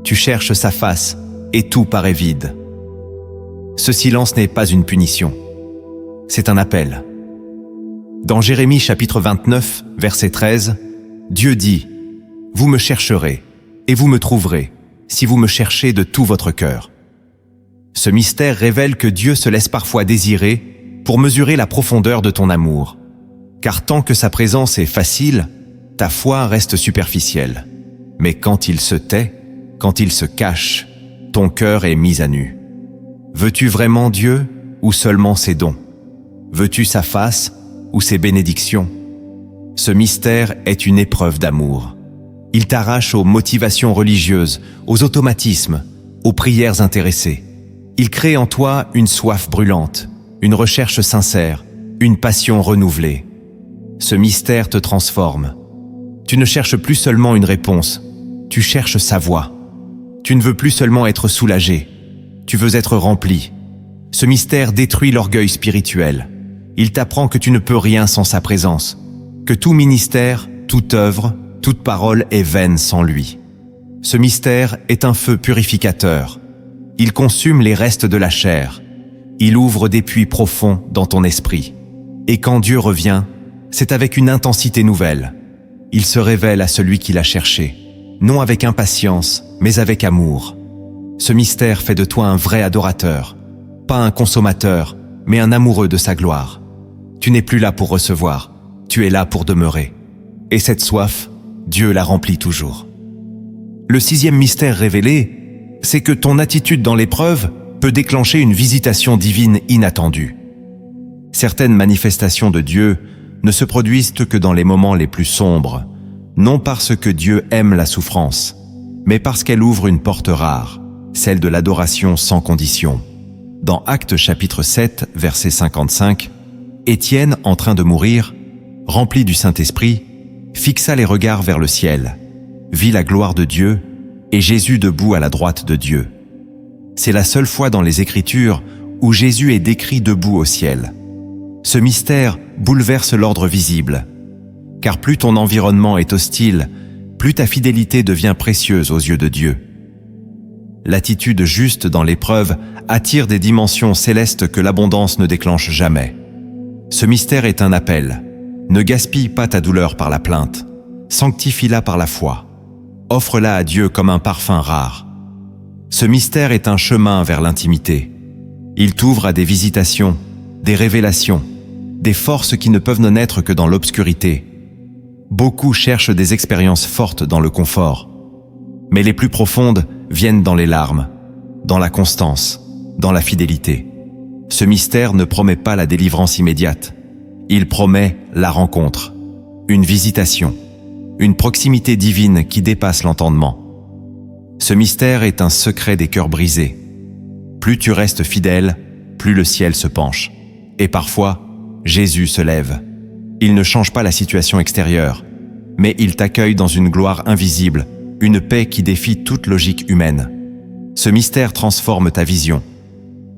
Tu cherches sa face et tout paraît vide. Ce silence n'est pas une punition, c'est un appel. Dans Jérémie chapitre 29, verset 13, Dieu dit « Vous me chercherez et vous me trouverez, si vous me cherchez de tout votre cœur. » Ce mystère révèle que Dieu se laisse parfois désirer pour mesurer la profondeur de ton amour. Car tant que sa présence est facile, ta foi reste superficielle. Mais quand il se tait, quand il se cache, ton cœur est mis à nu. Veux-tu vraiment Dieu ou seulement ses dons? Veux-tu sa face ou ses bénédictions? Ce mystère est une épreuve d'amour. Il t'arrache aux motivations religieuses, aux automatismes, aux prières intéressées. Il crée en toi une soif brûlante, une recherche sincère, une passion renouvelée. Ce mystère te transforme. Tu ne cherches plus seulement une réponse, tu cherches sa voix. Tu ne veux plus seulement être soulagé, tu veux être rempli. Ce mystère détruit l'orgueil spirituel. Il t'apprend que tu ne peux rien sans sa présence, que tout ministère, toute œuvre, toute parole est vaine sans lui. Ce mystère est un feu purificateur. Il consume les restes de la chair. Il ouvre des puits profonds dans ton esprit. Et quand Dieu revient, c'est avec une intensité nouvelle. Il se révèle à celui qui l'a cherché, non avec impatience, mais avec amour. Ce mystère fait de toi un vrai adorateur, pas un consommateur, mais un amoureux de sa gloire. Tu n'es plus là pour recevoir, tu es là pour demeurer. Et cette soif, Dieu la remplit toujours. Le 6e mystère révélé, c'est que ton attitude dans l'épreuve peut déclencher une visitation divine inattendue. Certaines manifestations de Dieu ne se produisent que dans les moments les plus sombres, non parce que Dieu aime la souffrance, mais parce qu'elle ouvre une porte rare, celle de l'adoration sans condition. Dans Actes chapitre 7, verset 55, Étienne, en train de mourir, rempli du Saint-Esprit, fixa les regards vers le ciel, vit la gloire de Dieu et Jésus debout à la droite de Dieu. C'est la seule fois dans les Écritures où Jésus est décrit debout au ciel. Ce mystère bouleverse l'ordre visible, car plus ton environnement est hostile, plus ta fidélité devient précieuse aux yeux de Dieu. L'attitude juste dans l'épreuve attire des dimensions célestes que l'abondance ne déclenche jamais. Ce mystère est un appel. Ne gaspille pas ta douleur par la plainte. Sanctifie-la par la foi. Offre-la à Dieu comme un parfum rare. Ce mystère est un chemin vers l'intimité. Il t'ouvre à des visitations, des révélations, des forces qui ne peuvent ne naître que dans l'obscurité. Beaucoup cherchent des expériences fortes dans le confort, mais les plus profondes viennent dans les larmes, dans la constance, dans la fidélité. Ce mystère ne promet pas la délivrance immédiate. Il promet la rencontre, une visitation, une proximité divine qui dépasse l'entendement. Ce mystère est un secret des cœurs brisés. Plus tu restes fidèle, plus le ciel se penche. Et parfois, Jésus se lève. Il ne change pas la situation extérieure, mais il t'accueille dans une gloire invisible, une paix qui défie toute logique humaine. Ce mystère transforme ta vision.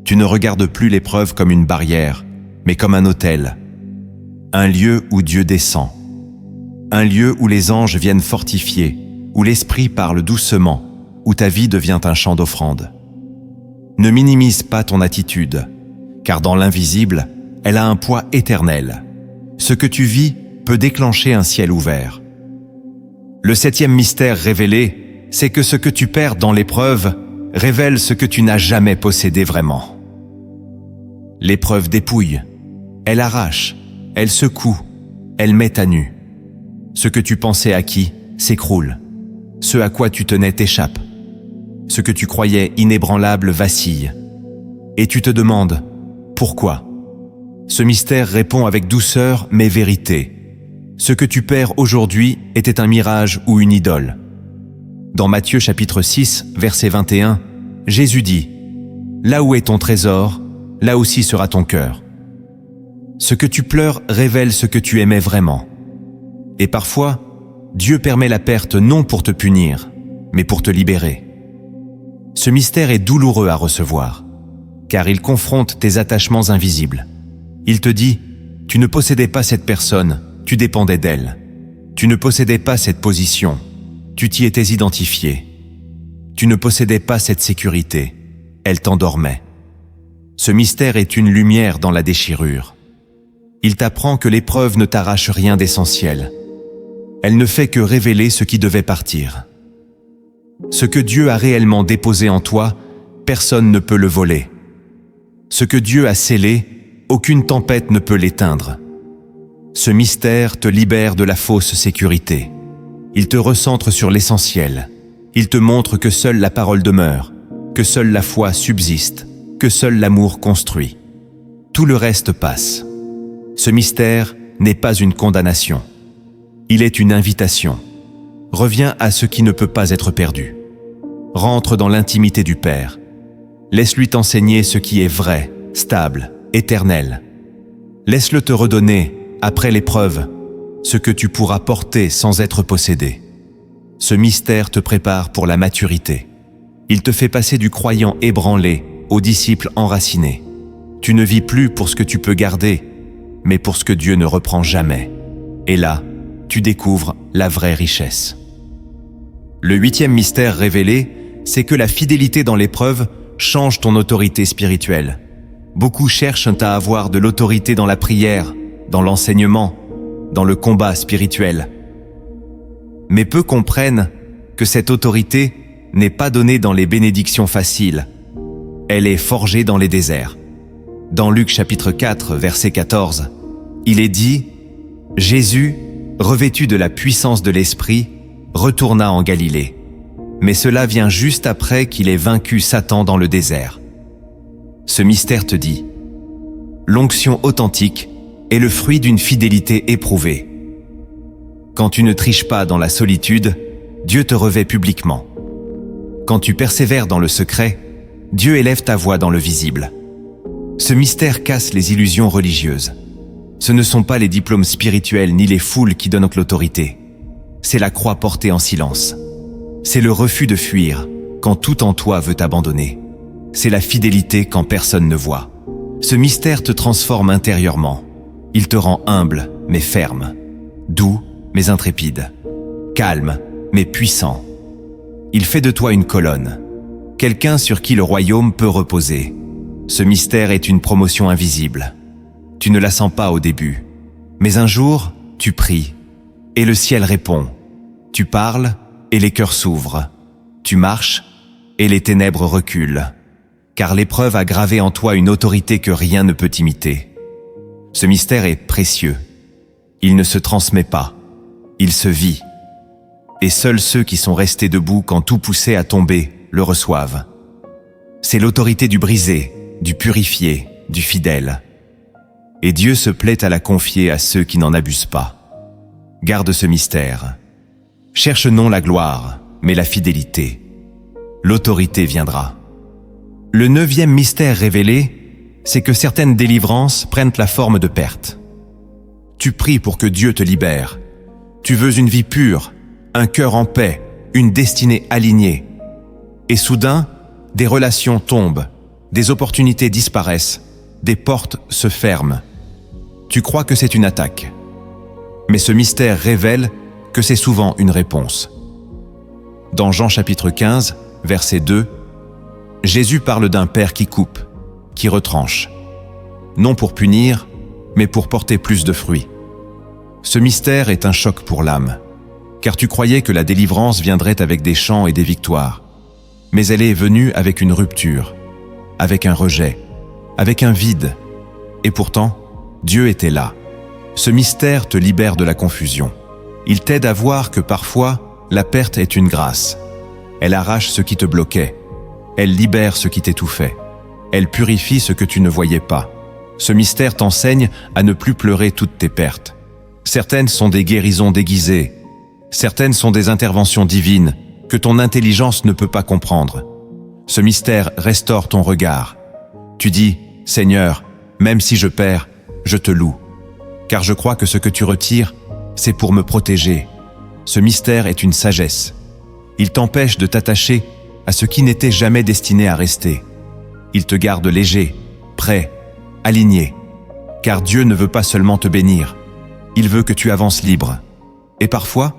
Tu ne regardes plus l'épreuve comme une barrière, mais comme un autel. Un lieu où Dieu descend. Un lieu où les anges viennent fortifier, où l'Esprit parle doucement, où ta vie devient un chant d'offrande. Ne minimise pas ton attitude, car dans l'invisible, elle a un poids éternel. Ce que tu vis peut déclencher un ciel ouvert. Le 7e mystère révélé, c'est que ce que tu perds dans l'épreuve révèle ce que tu n'as jamais possédé vraiment. L'épreuve dépouille, elle arrache, elle secoue, elle met à nu. Ce que tu pensais acquis s'écroule. Ce à quoi tu tenais t'échappe. Ce que tu croyais inébranlable vacille. Et tu te demandes, pourquoi ? Ce mystère répond avec douceur mais vérité. Ce que tu perds aujourd'hui était un mirage ou une idole. Dans Matthieu chapitre 6, verset 21, Jésus dit « Là où est ton trésor, là aussi sera ton cœur. » Ce que tu pleures révèle ce que tu aimais vraiment. Et parfois, Dieu permet la perte non pour te punir, mais pour te libérer. Ce mystère est douloureux à recevoir, car il confronte tes attachements invisibles. Il te dit, tu ne possédais pas cette personne, tu dépendais d'elle. Tu ne possédais pas cette position, tu t'y étais identifié. Tu ne possédais pas cette sécurité, elle t'endormait. Ce mystère est une lumière dans la déchirure. Il t'apprend que l'épreuve ne t'arrache rien d'essentiel. Elle ne fait que révéler ce qui devait partir. Ce que Dieu a réellement déposé en toi, personne ne peut le voler. Ce que Dieu a scellé, aucune tempête ne peut l'éteindre. Ce mystère te libère de la fausse sécurité. Il te recentre sur l'essentiel. Il te montre que seule la parole demeure, que seule la foi subsiste, que seul l'amour construit. Tout le reste passe. Ce mystère n'est pas une condamnation. Il est une invitation. Reviens à ce qui ne peut pas être perdu. Rentre dans l'intimité du Père. Laisse-lui t'enseigner ce qui est vrai, stable, éternel. Laisse-le te redonner, après l'épreuve, ce que tu pourras porter sans être possédé. Ce mystère te prépare pour la maturité. Il te fait passer du croyant ébranlé au disciple enraciné. Tu ne vis plus pour ce que tu peux garder, mais pour ce que Dieu ne reprend jamais. Et là, tu découvres la vraie richesse. Le 8e mystère révélé, c'est que la fidélité dans l'épreuve change ton autorité spirituelle. Beaucoup cherchent à avoir de l'autorité dans la prière, dans l'enseignement, dans le combat spirituel. Mais peu comprennent que cette autorité n'est pas donnée dans les bénédictions faciles. Elle est forgée dans les déserts. Dans Luc chapitre 4, verset 14, il est dit « Jésus, revêtu de la puissance de l'Esprit, retourna en Galilée. Mais cela vient juste après qu'il ait vaincu Satan dans le désert. » Ce mystère te dit « L'onction authentique est le fruit d'une fidélité éprouvée. » Quand tu ne triches pas dans la solitude, Dieu te revêt publiquement. Quand tu persévères dans le secret, Dieu élève ta voix dans le visible. Ce mystère casse les illusions religieuses. Ce ne sont pas les diplômes spirituels ni les foules qui donnent l'autorité. C'est la croix portée en silence. C'est le refus de fuir quand tout en toi veut t'abandonner. C'est la fidélité quand personne ne voit. Ce mystère te transforme intérieurement. Il te rend humble mais ferme, doux mais intrépide, calme mais puissant. Il fait de toi une colonne, quelqu'un sur qui le royaume peut reposer. Ce mystère est une promotion invisible. Tu ne la sens pas au début, mais un jour, tu pries, et le ciel répond. Tu parles, et les cœurs s'ouvrent. Tu marches, et les ténèbres reculent, car l'épreuve a gravé en toi une autorité que rien ne peut imiter. Ce mystère est précieux. Il ne se transmet pas, il se vit. Et seuls ceux qui sont restés debout quand tout poussait à tomber le reçoivent. C'est l'autorité du brisé, du purifié, du fidèle. Et Dieu se plaît à la confier à ceux qui n'en abusent pas. Garde ce mystère. Cherche non la gloire, mais la fidélité. L'autorité viendra. Le 9e mystère révélé, c'est que certaines délivrances prennent la forme de perte. Tu pries pour que Dieu te libère. Tu veux une vie pure, un cœur en paix, une destinée alignée. Et soudain, des relations tombent, des opportunités disparaissent, des portes se ferment. Tu crois que c'est une attaque. Mais ce mystère révèle que c'est souvent une réponse. Dans Jean chapitre 15, verset 2, Jésus parle d'un père qui coupe, qui retranche, non pour punir, mais pour porter plus de fruits. Ce mystère est un choc pour l'âme, car tu croyais que la délivrance viendrait avec des chants et des victoires, mais elle est venue avec une rupture, avec un rejet, avec un vide, et pourtant, Dieu était là. Ce mystère te libère de la confusion. Il t'aide à voir que parfois, la perte est une grâce. Elle arrache ce qui te bloquait. Elle libère ce qui t'étouffait. Elle purifie ce que tu ne voyais pas. Ce mystère t'enseigne à ne plus pleurer toutes tes pertes. Certaines sont des guérisons déguisées. Certaines sont des interventions divines que ton intelligence ne peut pas comprendre. Ce mystère restaure ton regard. Tu dis, « Seigneur, même si je perds, je te loue. Car je crois que ce que tu retires, c'est pour me protéger. » Ce mystère est une sagesse. Il t'empêche de t'attacher à ce qui n'était jamais destiné à rester. Il te garde léger, prêt, aligné. Car Dieu ne veut pas seulement te bénir, il veut que tu avances libre. Et parfois,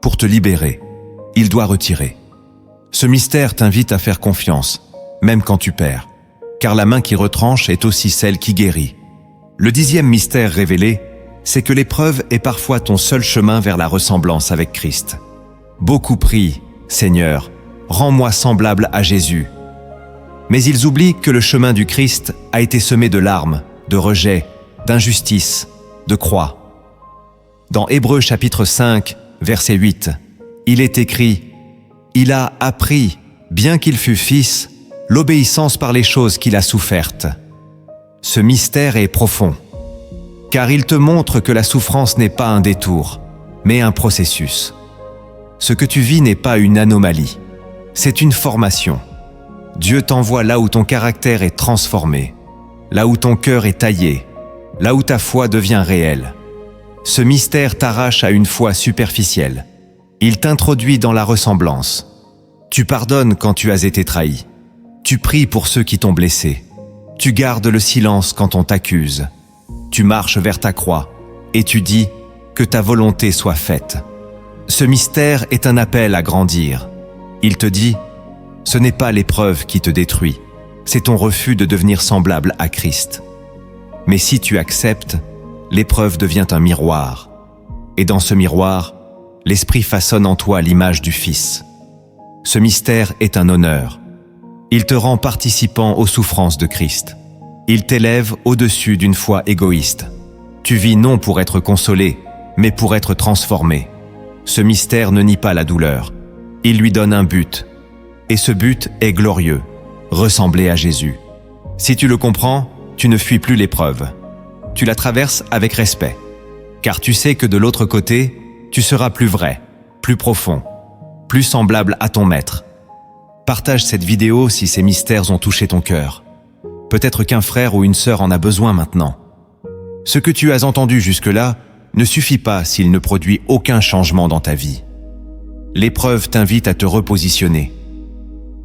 pour te libérer, il doit retirer. Ce mystère t'invite à faire confiance, même quand tu perds. Car la main qui retranche est aussi celle qui guérit. Le 10e mystère révélé, c'est que l'épreuve est parfois ton seul chemin vers la ressemblance avec Christ. Beaucoup prient, « Seigneur, rends-moi semblable à Jésus. » Mais ils oublient que le chemin du Christ a été semé de larmes, de rejets, d'injustice, de croix. Dans Hébreux chapitre 5, verset 8, il est écrit « Il a appris, bien qu'il fût fils, l'obéissance par les choses qu'il a souffertes. » Ce mystère est profond, car il te montre que la souffrance n'est pas un détour, mais un processus. Ce que tu vis n'est pas une anomalie, c'est une formation. Dieu t'envoie là où ton caractère est transformé, là où ton cœur est taillé, là où ta foi devient réelle. Ce mystère t'arrache à une foi superficielle. Il t'introduit dans la ressemblance. Tu pardonnes quand tu as été trahi. Tu pries pour ceux qui t'ont blessé. Tu gardes le silence quand on t'accuse. Tu marches vers ta croix et tu dis que ta volonté soit faite. Ce mystère est un appel à grandir. Il te dit, ce n'est pas l'épreuve qui te détruit, c'est ton refus de devenir semblable à Christ. Mais si tu acceptes, l'épreuve devient un miroir. Et dans ce miroir, l'Esprit façonne en toi l'image du Fils. Ce mystère est un honneur. Il te rend participant aux souffrances de Christ. Il t'élève au-dessus d'une foi égoïste. Tu vis non pour être consolé, mais pour être transformé. Ce mystère ne nie pas la douleur. Il lui donne un but. Et ce but est glorieux, ressembler à Jésus. Si tu le comprends, tu ne fuis plus l'épreuve. Tu la traverses avec respect, car tu sais que de l'autre côté, tu seras plus vrai, plus profond, plus semblable à ton Maître. Partage cette vidéo si ces mystères ont touché ton cœur. Peut-être qu'un frère ou une sœur en a besoin maintenant. Ce que tu as entendu jusque-là ne suffit pas s'il ne produit aucun changement dans ta vie. L'épreuve t'invite à te repositionner,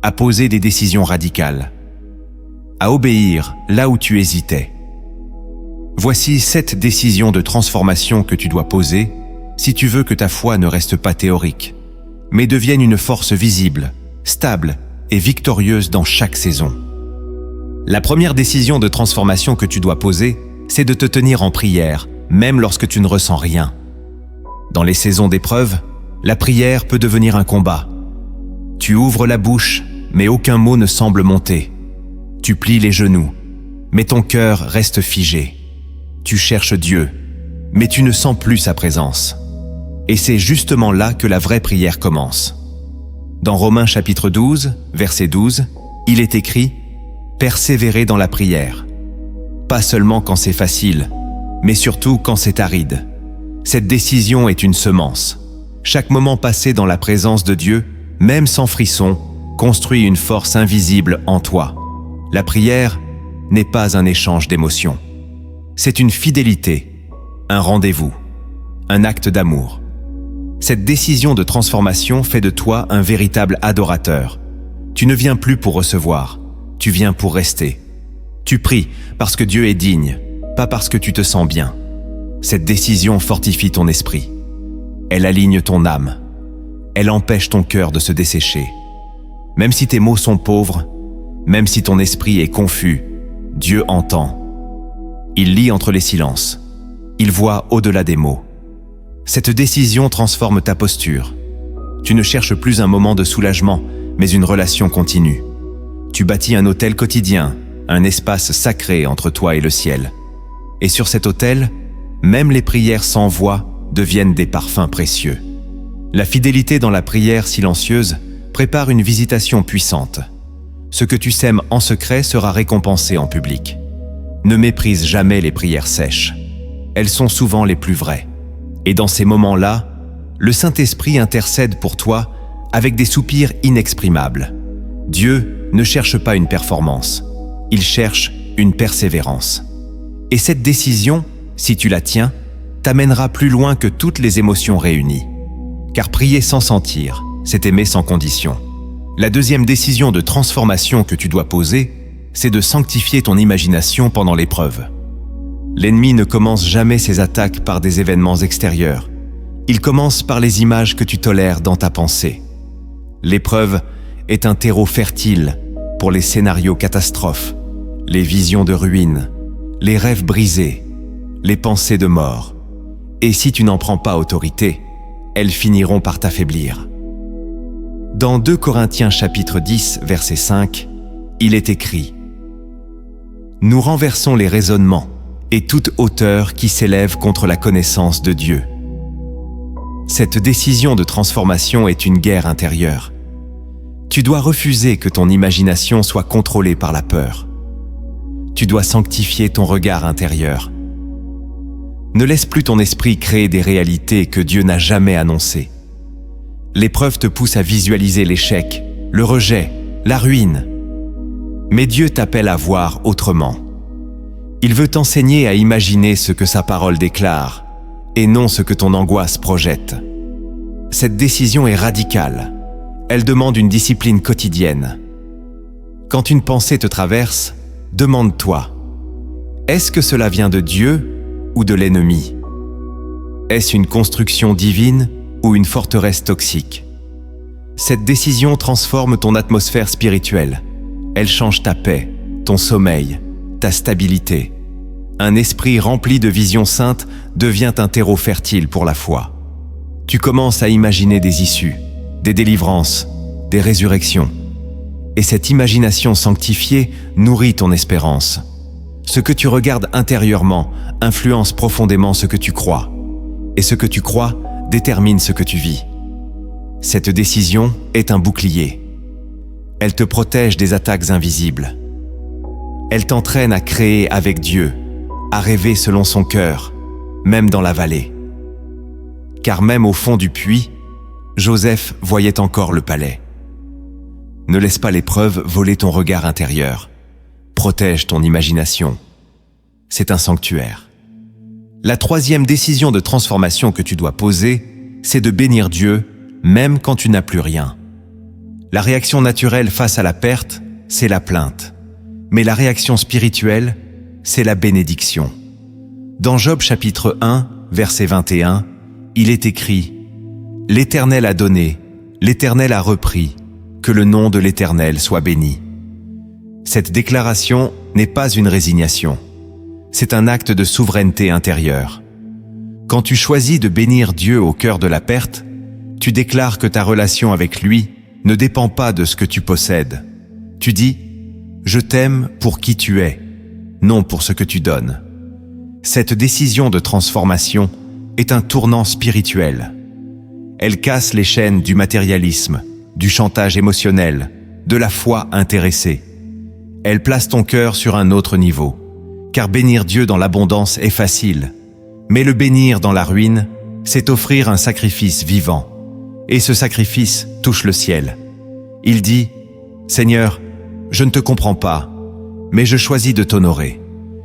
à poser des décisions radicales, à obéir là où tu hésitais. Voici 7 décisions de transformation que tu dois poser si tu veux que ta foi ne reste pas théorique, mais devienne une force visible, stable et victorieuse dans chaque saison. La première décision de transformation que tu dois poser, c'est de te tenir en prière, même lorsque tu ne ressens rien. Dans les saisons d'épreuve, la prière peut devenir un combat. Tu ouvres la bouche, mais aucun mot ne semble monter. Tu plies les genoux, mais ton cœur reste figé. Tu cherches Dieu, mais tu ne sens plus sa présence. Et c'est justement là que la vraie prière commence. Dans Romains chapitre 12, verset 12, il est écrit « Persévérez dans la prière ». Pas seulement quand c'est facile, mais surtout quand c'est aride. Cette décision est une semence. Chaque moment passé dans la présence de Dieu, même sans frisson, construit une force invisible en toi. La prière n'est pas un échange d'émotions. C'est une fidélité, un rendez-vous, un acte d'amour. Cette décision de transformation fait de toi un véritable adorateur. Tu ne viens plus pour recevoir, tu viens pour rester. Tu pries parce que Dieu est digne, pas parce que tu te sens bien. Cette décision fortifie ton esprit. Elle aligne ton âme. Elle empêche ton cœur de se dessécher. Même si tes mots sont pauvres, même si ton esprit est confus, Dieu entend. Il lit entre les silences. Il voit au-delà des mots. Cette décision transforme ta posture. Tu ne cherches plus un moment de soulagement, mais une relation continue. Tu bâtis un autel quotidien, un espace sacré entre toi et le ciel. Et sur cet autel, même les prières sans voix deviennent des parfums précieux. La fidélité dans la prière silencieuse prépare une visitation puissante. Ce que tu sèmes en secret sera récompensé en public. Ne méprise jamais les prières sèches. Elles sont souvent les plus vraies. Et dans ces moments-là, le Saint-Esprit intercède pour toi avec des soupirs inexprimables. Dieu ne cherche pas une performance, il cherche une persévérance. Et cette décision, si tu la tiens, t'amènera plus loin que toutes les émotions réunies. Car prier sans sentir, c'est aimer sans condition. La deuxième décision de transformation que tu dois poser, c'est de sanctifier ton imagination pendant l'épreuve. L'ennemi ne commence jamais ses attaques par des événements extérieurs. Il commence par les images que tu tolères dans ta pensée. L'épreuve est un terreau fertile pour les scénarios catastrophes, les visions de ruines, les rêves brisés, les pensées de mort. Et si tu n'en prends pas autorité, elles finiront par t'affaiblir. Dans 2 Corinthiens chapitre 10, verset 5, il est écrit « Nous renversons les raisonnements et toute hauteur qui s'élève contre la connaissance de Dieu. » Cette décision de transformation est une guerre intérieure. Tu dois refuser que ton imagination soit contrôlée par la peur. Tu dois sanctifier ton regard intérieur. Ne laisse plus ton esprit créer des réalités que Dieu n'a jamais annoncées. L'épreuve te pousse à visualiser l'échec, le rejet, la ruine. Mais Dieu t'appelle à voir autrement. Il veut t'enseigner à imaginer ce que sa parole déclare, et non ce que ton angoisse projette. Cette décision est radicale. Elle demande une discipline quotidienne. Quand une pensée te traverse, demande-toi, est-ce que cela vient de Dieu ou de l'ennemi? Est-ce une construction divine ou une forteresse toxique? Cette décision transforme ton atmosphère spirituelle. Elle change ta paix, ton sommeil, ta stabilité. Un esprit rempli de visions saintes devient un terreau fertile pour la foi. Tu commences à imaginer des issues, des délivrances, des résurrections. Et cette imagination sanctifiée nourrit ton espérance. Ce que tu regardes intérieurement influence profondément ce que tu crois. Et ce que tu crois détermine ce que tu vis. Cette décision est un bouclier. Elle te protège des attaques invisibles. Elle t'entraîne à créer avec Dieu, à rêver selon son cœur, même dans la vallée. Car même au fond du puits, Joseph voyait encore le palais. Ne laisse pas l'épreuve voler ton regard intérieur. Protège ton imagination. C'est un sanctuaire. La troisième décision de transformation que tu dois poser, c'est de bénir Dieu, même quand tu n'as plus rien. La réaction naturelle face à la perte, c'est la plainte. Mais la réaction spirituelle, c'est la bénédiction. Dans Job chapitre 1, verset 21, il est écrit « L'Éternel a donné, l'Éternel a repris, que le nom de l'Éternel soit béni. » Cette déclaration n'est pas une résignation. C'est un acte de souveraineté intérieure. Quand tu choisis de bénir Dieu au cœur de la perte, tu déclares que ta relation avec lui ne dépend pas de ce que tu possèdes. Tu dis « Je t'aime pour qui tu es, non pour ce que tu donnes. » Cette décision de transformation est un tournant spirituel. Elle casse les chaînes du matérialisme, du chantage émotionnel, de la foi intéressée. Elle place ton cœur sur un autre niveau, car bénir Dieu dans l'abondance est facile. Mais le bénir dans la ruine, c'est offrir un sacrifice vivant. Et ce sacrifice touche le ciel. Il dit « Seigneur, je ne te comprends pas, mais je choisis de t'honorer. »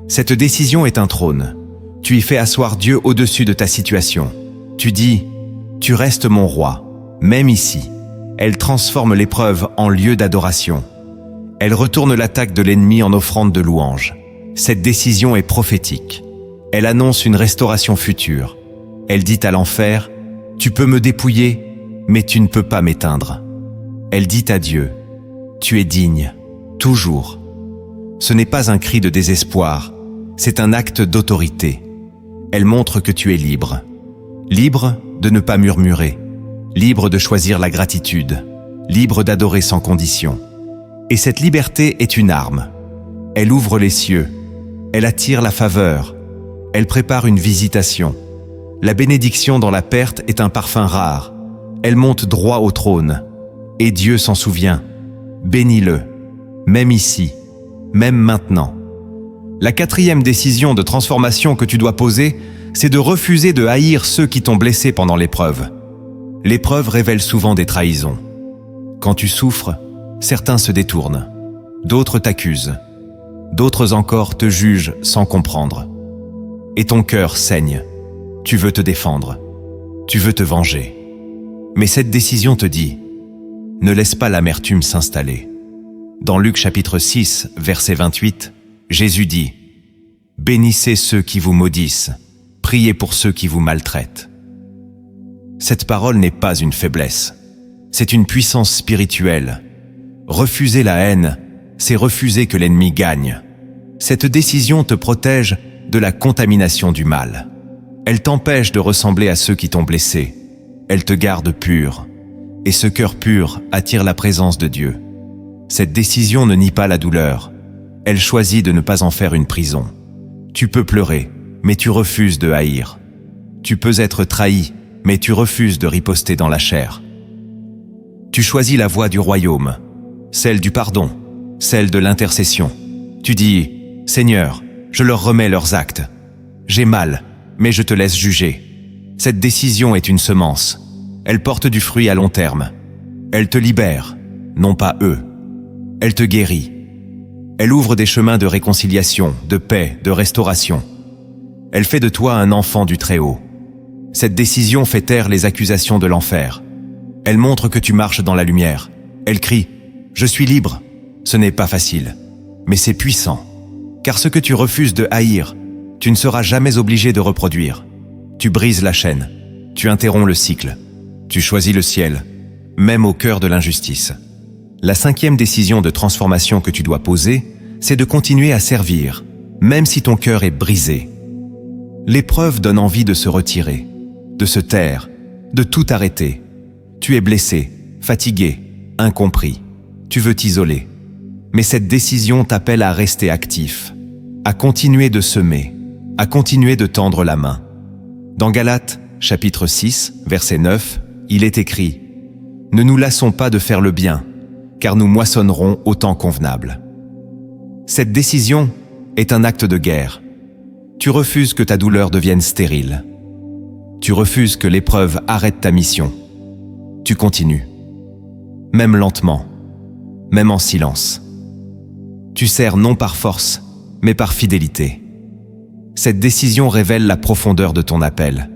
Cette décision est un trône. Tu y fais asseoir Dieu au-dessus de ta situation. Tu dis « Tu restes mon roi, même ici. » Elle transforme l'épreuve en lieu d'adoration. Elle retourne l'attaque de l'ennemi en offrande de louange. Cette décision est prophétique. Elle annonce une restauration future. Elle dit à l'enfer « Tu peux me dépouiller, mais tu ne peux pas m'éteindre. » Elle dit à Dieu « Tu es digne, toujours. » Ce n'est pas un cri de désespoir, c'est un acte d'autorité. Elle montre que tu es libre. Libre de ne pas murmurer. Libre de choisir la gratitude. Libre d'adorer sans condition. Et cette liberté est une arme. Elle ouvre les cieux. Elle attire la faveur. Elle prépare une visitation. La bénédiction dans la perte est un parfum rare. Elle monte droit au trône. Et Dieu s'en souvient. Bénis-le, même ici, même maintenant. La quatrième décision de transformation que tu dois poser, c'est de refuser de haïr ceux qui t'ont blessé pendant l'épreuve. L'épreuve révèle souvent des trahisons. Quand tu souffres, certains se détournent. D'autres t'accusent. D'autres encore te jugent sans comprendre. Et ton cœur saigne. Tu veux te défendre. Tu veux te venger. Mais cette décision te dit « Ne laisse pas l'amertume s'installer. » Dans Luc chapitre 6, verset 28, Jésus dit « Bénissez ceux qui vous maudissent, priez pour ceux qui vous maltraitent. » Cette parole n'est pas une faiblesse, c'est une puissance spirituelle. Refuser la haine, c'est refuser que l'ennemi gagne. Cette décision te protège de la contamination du mal. Elle t'empêche de ressembler à ceux qui t'ont blessé. Elle te garde pur. Et ce cœur pur attire la présence de Dieu. Cette décision ne nie pas la douleur. Elle choisit de ne pas en faire une prison. Tu peux pleurer, mais tu refuses de haïr. Tu peux être trahi, mais tu refuses de riposter dans la chair. Tu choisis la voie du royaume, celle du pardon, celle de l'intercession. Tu dis « Seigneur, je leur remets leurs actes. J'ai mal, mais je te laisse juger. » Cette décision est une semence. elle porte du fruit à long terme. Elle te libère, non pas eux. Elle te guérit. Elle ouvre des chemins de réconciliation, de paix, de restauration. Elle fait de toi un enfant du Très-Haut. Cette décision fait taire les accusations de l'enfer. Elle montre que tu marches dans la lumière. Elle crie « Je suis libre ». Ce n'est pas facile, mais c'est puissant. Car ce que tu refuses de haïr, tu ne seras jamais obligé de reproduire. Tu brises la chaîne, tu interromps le cycle, tu choisis le ciel, même au cœur de l'injustice. La 5e décision de transformation que tu dois poser, c'est de continuer à servir, même si ton cœur est brisé. L'épreuve donne envie de se retirer, de se taire, de tout arrêter. Tu es blessé, fatigué, incompris. Tu veux t'isoler. Mais cette décision t'appelle à rester actif, à continuer de semer, à continuer de tendre la main. Dans Galates, chapitre 6, verset 9, il est écrit « Ne nous lassons pas de faire le bien, car nous moissonnerons au temps convenable. » Cette décision est un acte de guerre. Tu refuses que ta douleur devienne stérile. Tu refuses que l'épreuve arrête ta mission. Tu continues, même lentement, même en silence. Tu sers non par force, mais par fidélité. Cette décision révèle la profondeur de ton appel.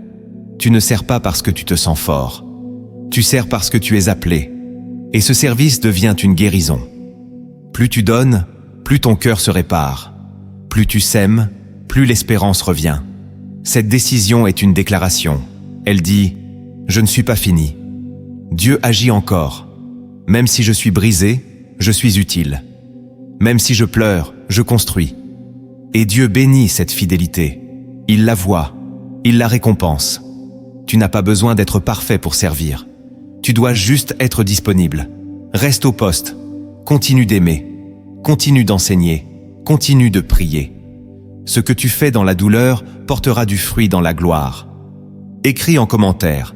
Tu ne sers pas parce que tu te sens fort. Tu sers parce que tu es appelé. Et ce service devient une guérison. Plus tu donnes, plus ton cœur se répare. Plus tu sèmes, plus l'espérance revient. Cette décision est une déclaration. Elle dit « Je ne suis pas fini. Dieu agit encore. Même si je suis brisé, je suis utile. Même si je pleure, je construis. » Et Dieu bénit cette fidélité. Il la voit, il la récompense. Tu n'as pas besoin d'être parfait pour servir. Tu dois juste être disponible. Reste au poste. Continue d'aimer. Continue d'enseigner. Continue de prier. Ce que tu fais dans la douleur portera du fruit dans la gloire. Écris en commentaire.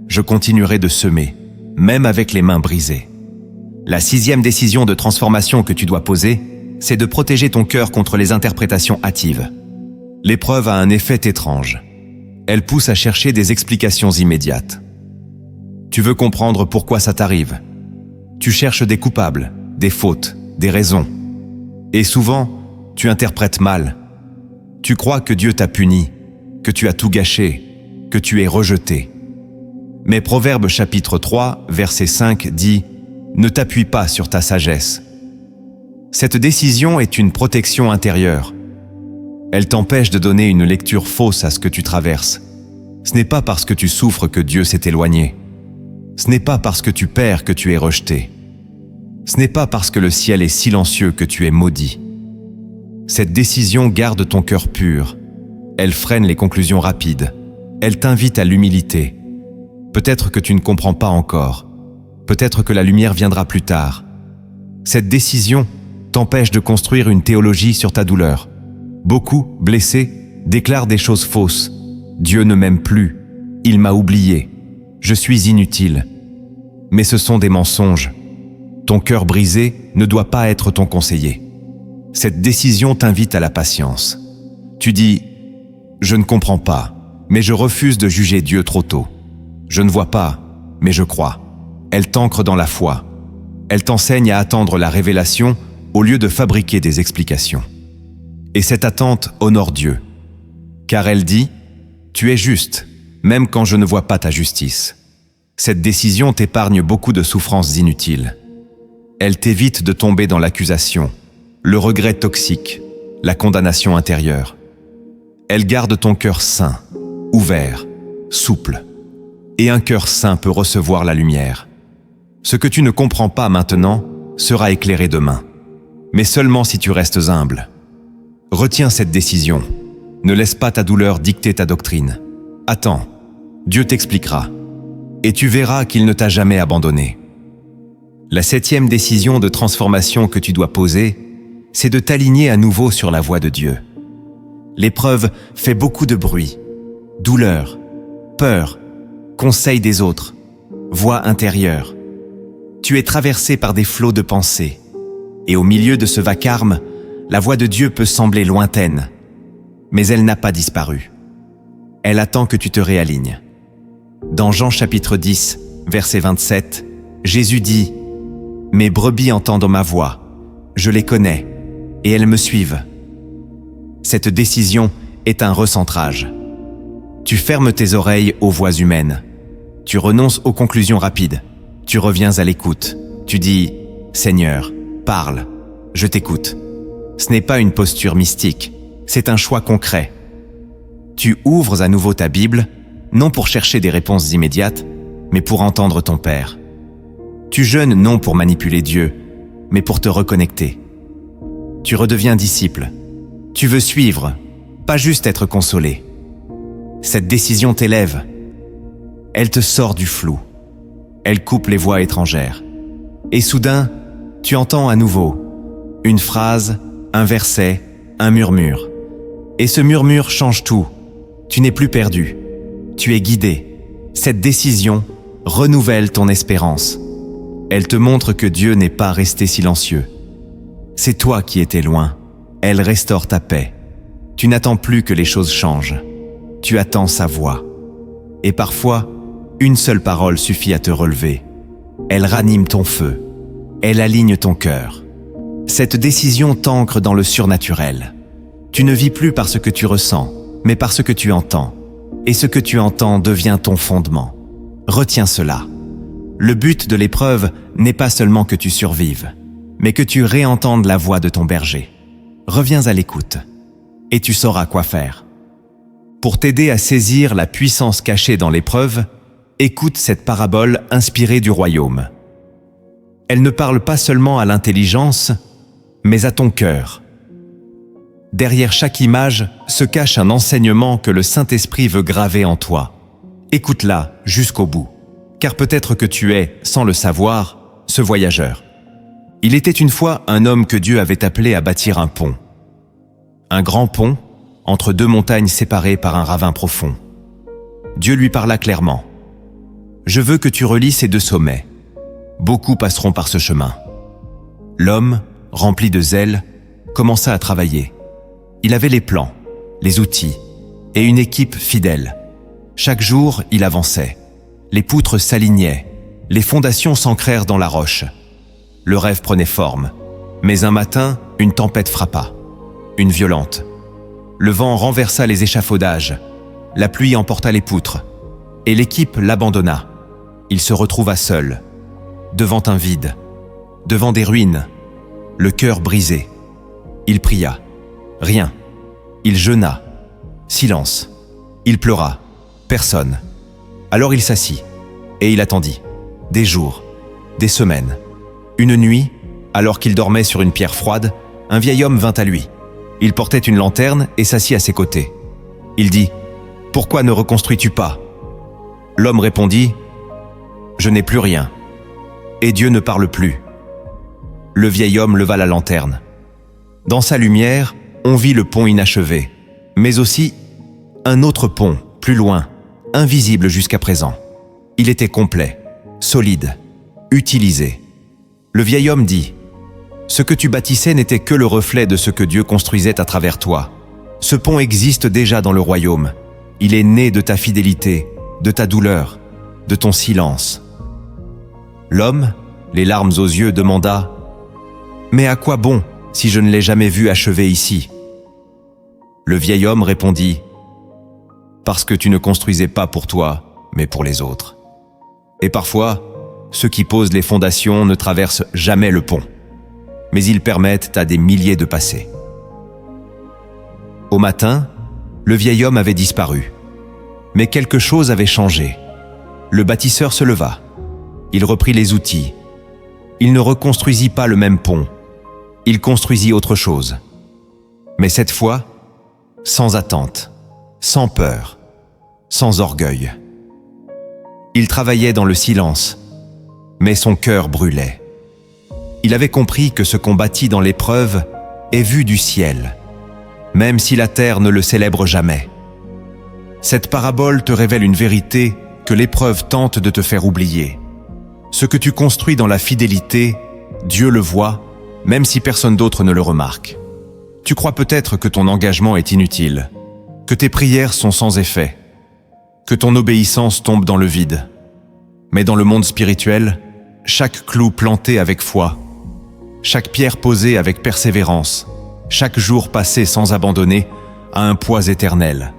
Je continuerai de semer, même avec les mains brisées. La 6e décision de transformation que tu dois poser, c'est de protéger ton cœur contre les interprétations hâtives. L'épreuve a un effet étrange. Elle pousse à chercher des explications immédiates. Tu veux comprendre pourquoi ça t'arrive. Tu cherches des coupables, des fautes, des raisons. Et souvent, tu interprètes mal. Tu crois que Dieu t'a puni, que tu as tout gâché, que tu es rejeté. Mais Proverbes chapitre 3, verset 5 dit « Ne t'appuie pas sur ta sagesse ». Cette décision est une protection intérieure. Elle t'empêche de donner une lecture fausse à ce que tu traverses. Ce n'est pas parce que tu souffres que Dieu s'est éloigné. Ce n'est pas parce que tu perds que tu es rejeté. Ce n'est pas parce que le ciel est silencieux que tu es maudit. Cette décision garde ton cœur pur. Elle freine les conclusions rapides. Elle t'invite à l'humilité. Peut-être que tu ne comprends pas encore. Peut-être que la lumière viendra plus tard. Cette décision t'empêche de construire une théologie sur ta douleur. Beaucoup, blessés, déclarent des choses fausses. Dieu ne m'aime plus. Il m'a oublié. Je suis inutile. Mais ce sont des mensonges. Ton cœur brisé ne doit pas être ton conseiller. Cette décision t'invite à la patience. Tu dis « Je ne comprends pas, mais je refuse de juger Dieu trop tôt. Je ne vois pas, mais je crois. » Elle t'ancre dans la foi. Elle t'enseigne à attendre la révélation au lieu de fabriquer des explications. Et cette attente honore Dieu. Car elle dit « Tu es juste, même quand je ne vois pas ta justice. » Cette décision t'épargne beaucoup de souffrances inutiles. Elle t'évite de tomber dans l'accusation, le regret toxique, la condamnation intérieure. Elle garde ton cœur sain, ouvert, souple. Et un cœur sain peut recevoir la lumière. Ce que tu ne comprends pas maintenant sera éclairé demain. Mais seulement si tu restes humble. Retiens cette décision. Ne laisse pas ta douleur dicter ta doctrine. Attends, Dieu t'expliquera. Et tu verras qu'il ne t'a jamais abandonné. La 7e décision de transformation que tu dois poser, c'est de t'aligner à nouveau sur la voie de Dieu. L'épreuve fait beaucoup de bruit. Douleur, peur, conseil des autres, voix intérieure. Tu es traversé par des flots de pensées. Et au milieu de ce vacarme, la voix de Dieu peut sembler lointaine. Mais elle n'a pas disparu. Elle attend que tu te réalignes. Dans Jean chapitre 10, verset 27, Jésus dit « Mes brebis entendent ma voix, je les connais, et elles me suivent. » Cette décision est un recentrage. Tu fermes tes oreilles aux voix humaines. Tu renonces aux conclusions rapides. Tu reviens à l'écoute. Tu dis « Seigneur, parle, je t'écoute. » Ce n'est pas une posture mystique, c'est un choix concret. Tu ouvres à nouveau ta Bible, non pour chercher des réponses immédiates, mais pour entendre ton Père. Tu jeûnes non pour manipuler Dieu, mais pour te reconnecter. Tu redeviens disciple. Tu veux suivre, pas juste être consolé. Cette décision t'élève. Elle te sort du flou. Elle coupe les voix étrangères. Et soudain, tu entends à nouveau une phrase, un verset, un murmure. Et ce murmure change tout. Tu n'es plus perdu. Tu es guidé. Cette décision renouvelle ton espérance. Elle te montre que Dieu n'est pas resté silencieux. C'est toi qui étais loin. Elle restaure ta paix. Tu n'attends plus que les choses changent. Tu attends sa voix. Et parfois, une seule parole suffit à te relever. Elle ranime ton feu. Elle aligne ton cœur. Cette décision t'ancre dans le surnaturel. Tu ne vis plus par ce que tu ressens, mais par ce que tu entends. Et ce que tu entends devient ton fondement. Retiens cela. Le but de l'épreuve n'est pas seulement que tu survives, mais que tu réentendes la voix de ton berger. Reviens à l'écoute, et tu sauras quoi faire. Pour t'aider à saisir la puissance cachée dans l'épreuve, écoute cette parabole inspirée du royaume. Elle ne parle pas seulement à l'intelligence, mais à ton cœur. Derrière chaque image se cache un enseignement que le Saint-Esprit veut graver en toi. Écoute-la jusqu'au bout, car peut-être que tu es, sans le savoir, ce voyageur. Il était une fois un homme que Dieu avait appelé à bâtir un pont. Un grand pont entre deux montagnes séparées par un ravin profond. Dieu lui parla clairement. « Je veux que tu relis ces deux sommets. Beaucoup passeront par ce chemin. » L'homme, rempli de zèle, commença à travailler. Il avait les plans, les outils et une équipe fidèle. Chaque jour, il avançait. Les poutres s'alignaient, les fondations s'ancrèrent dans la roche. Le rêve prenait forme. Mais un matin, une tempête frappa. Une violente. Le vent renversa les échafaudages. La pluie emporta les poutres. Et l'équipe l'abandonna. Il se retrouva seul, devant un vide, devant des ruines, le cœur brisé. Il pria. Rien. Il jeûna. Silence. Il pleura. Personne. Alors il s'assit, et il attendit. Des jours, des semaines. Une nuit, alors qu'il dormait sur une pierre froide, un vieil homme vint à lui. Il portait une lanterne et s'assit à ses côtés. Il dit « Pourquoi ne reconstruis-tu pas » L'homme répondit « Je n'ai plus rien. » Et Dieu ne parle plus. Le vieil homme leva la lanterne. Dans sa lumière, on vit le pont inachevé, mais aussi un autre pont, plus loin, invisible jusqu'à présent. Il était complet, solide, utilisé. Le vieil homme dit « Ce que tu bâtissais n'était que le reflet de ce que Dieu construisait à travers toi. Ce pont existe déjà dans le royaume. Il est né de ta fidélité, de ta douleur, de ton silence. » L'homme, les larmes aux yeux, demanda « Mais à quoi bon si je ne l'ai jamais vu achevé ici ?» Le vieil homme répondit « Parce que tu ne construisais pas pour toi, mais pour les autres. Et parfois, ceux qui posent les fondations ne traversent jamais le pont, mais ils permettent à des milliers de passer. » Au matin, le vieil homme avait disparu. Mais quelque chose avait changé. Le bâtisseur se leva. Il reprit les outils. Il ne reconstruisit pas le même pont. Il construisit autre chose. Mais cette fois, sans attente, sans peur, sans orgueil. Il travaillait dans le silence, mais son cœur brûlait. Il avait compris que ce qu'on bâtit dans l'épreuve est vu du ciel, même si la terre ne le célèbre jamais. Cette parabole te révèle une vérité que l'épreuve tente de te faire oublier. Ce que tu construis dans la fidélité, Dieu le voit, même si personne d'autre ne le remarque. Tu crois peut-être que ton engagement est inutile, que tes prières sont sans effet. que ton obéissance tombe dans le vide. Mais dans le monde spirituel, chaque clou planté avec foi, chaque pierre posée avec persévérance, chaque jour passé sans abandonner a un poids éternel.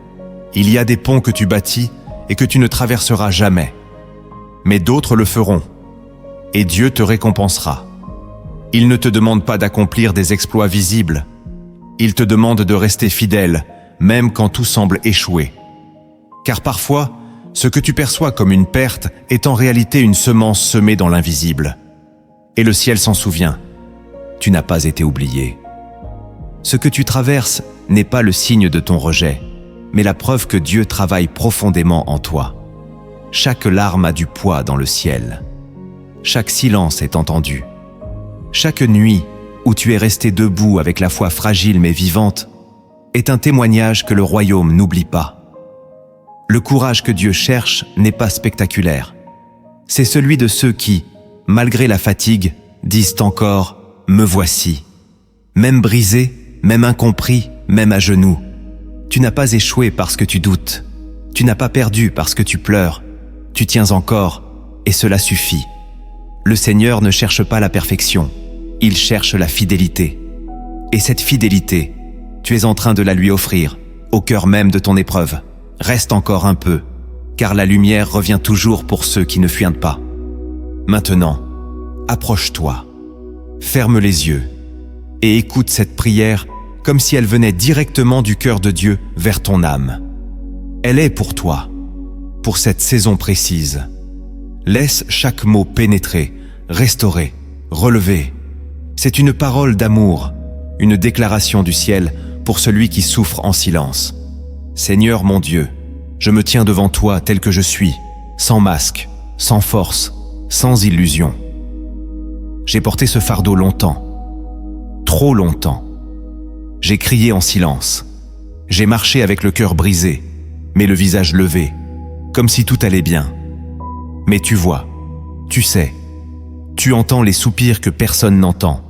Il y a des ponts que tu bâtis et que tu ne traverseras jamais. Mais d'autres le feront, et Dieu te récompensera. Il ne te demande pas d'accomplir des exploits visibles. Il te demande de rester fidèle, même quand tout semble échouer. Car parfois, ce que tu perçois comme une perte est en réalité une semence semée dans l'invisible. Et le ciel s'en souvient. Tu n'as pas été oublié. Ce que tu traverses n'est pas le signe de ton rejet, mais la preuve que Dieu travaille profondément en toi. Chaque larme a du poids dans le ciel. Chaque silence est entendu. Chaque nuit où tu es resté debout avec la foi fragile mais vivante est un témoignage que le royaume n'oublie pas. Le courage que Dieu cherche n'est pas spectaculaire. C'est celui de ceux qui, malgré la fatigue, disent encore « Me voici ». Même brisé, même incompris, même à genoux. Tu n'as pas échoué parce que tu doutes. Tu n'as pas perdu parce que tu pleures. Tu tiens encore, et cela suffit. Le Seigneur ne cherche pas la perfection. Il cherche la fidélité. Et cette fidélité, tu es en train de la lui offrir, au cœur même de ton épreuve. Reste encore un peu, car la lumière revient toujours pour ceux qui ne fuient pas. Maintenant, approche-toi, ferme les yeux et écoute cette prière comme si elle venait directement du cœur de Dieu vers ton âme. Elle est pour toi, pour cette saison précise. Laisse chaque mot pénétrer, restaurer, relever. C'est une parole d'amour, une déclaration du ciel pour celui qui souffre en silence. Seigneur mon Dieu, je me tiens devant toi tel que je suis, sans masque, sans force, sans illusion. J'ai porté ce fardeau longtemps, trop longtemps. J'ai crié en silence. J'ai marché avec le cœur brisé, mais le visage levé, comme si tout allait bien. Mais tu vois, tu sais, tu entends les soupirs que personne n'entend.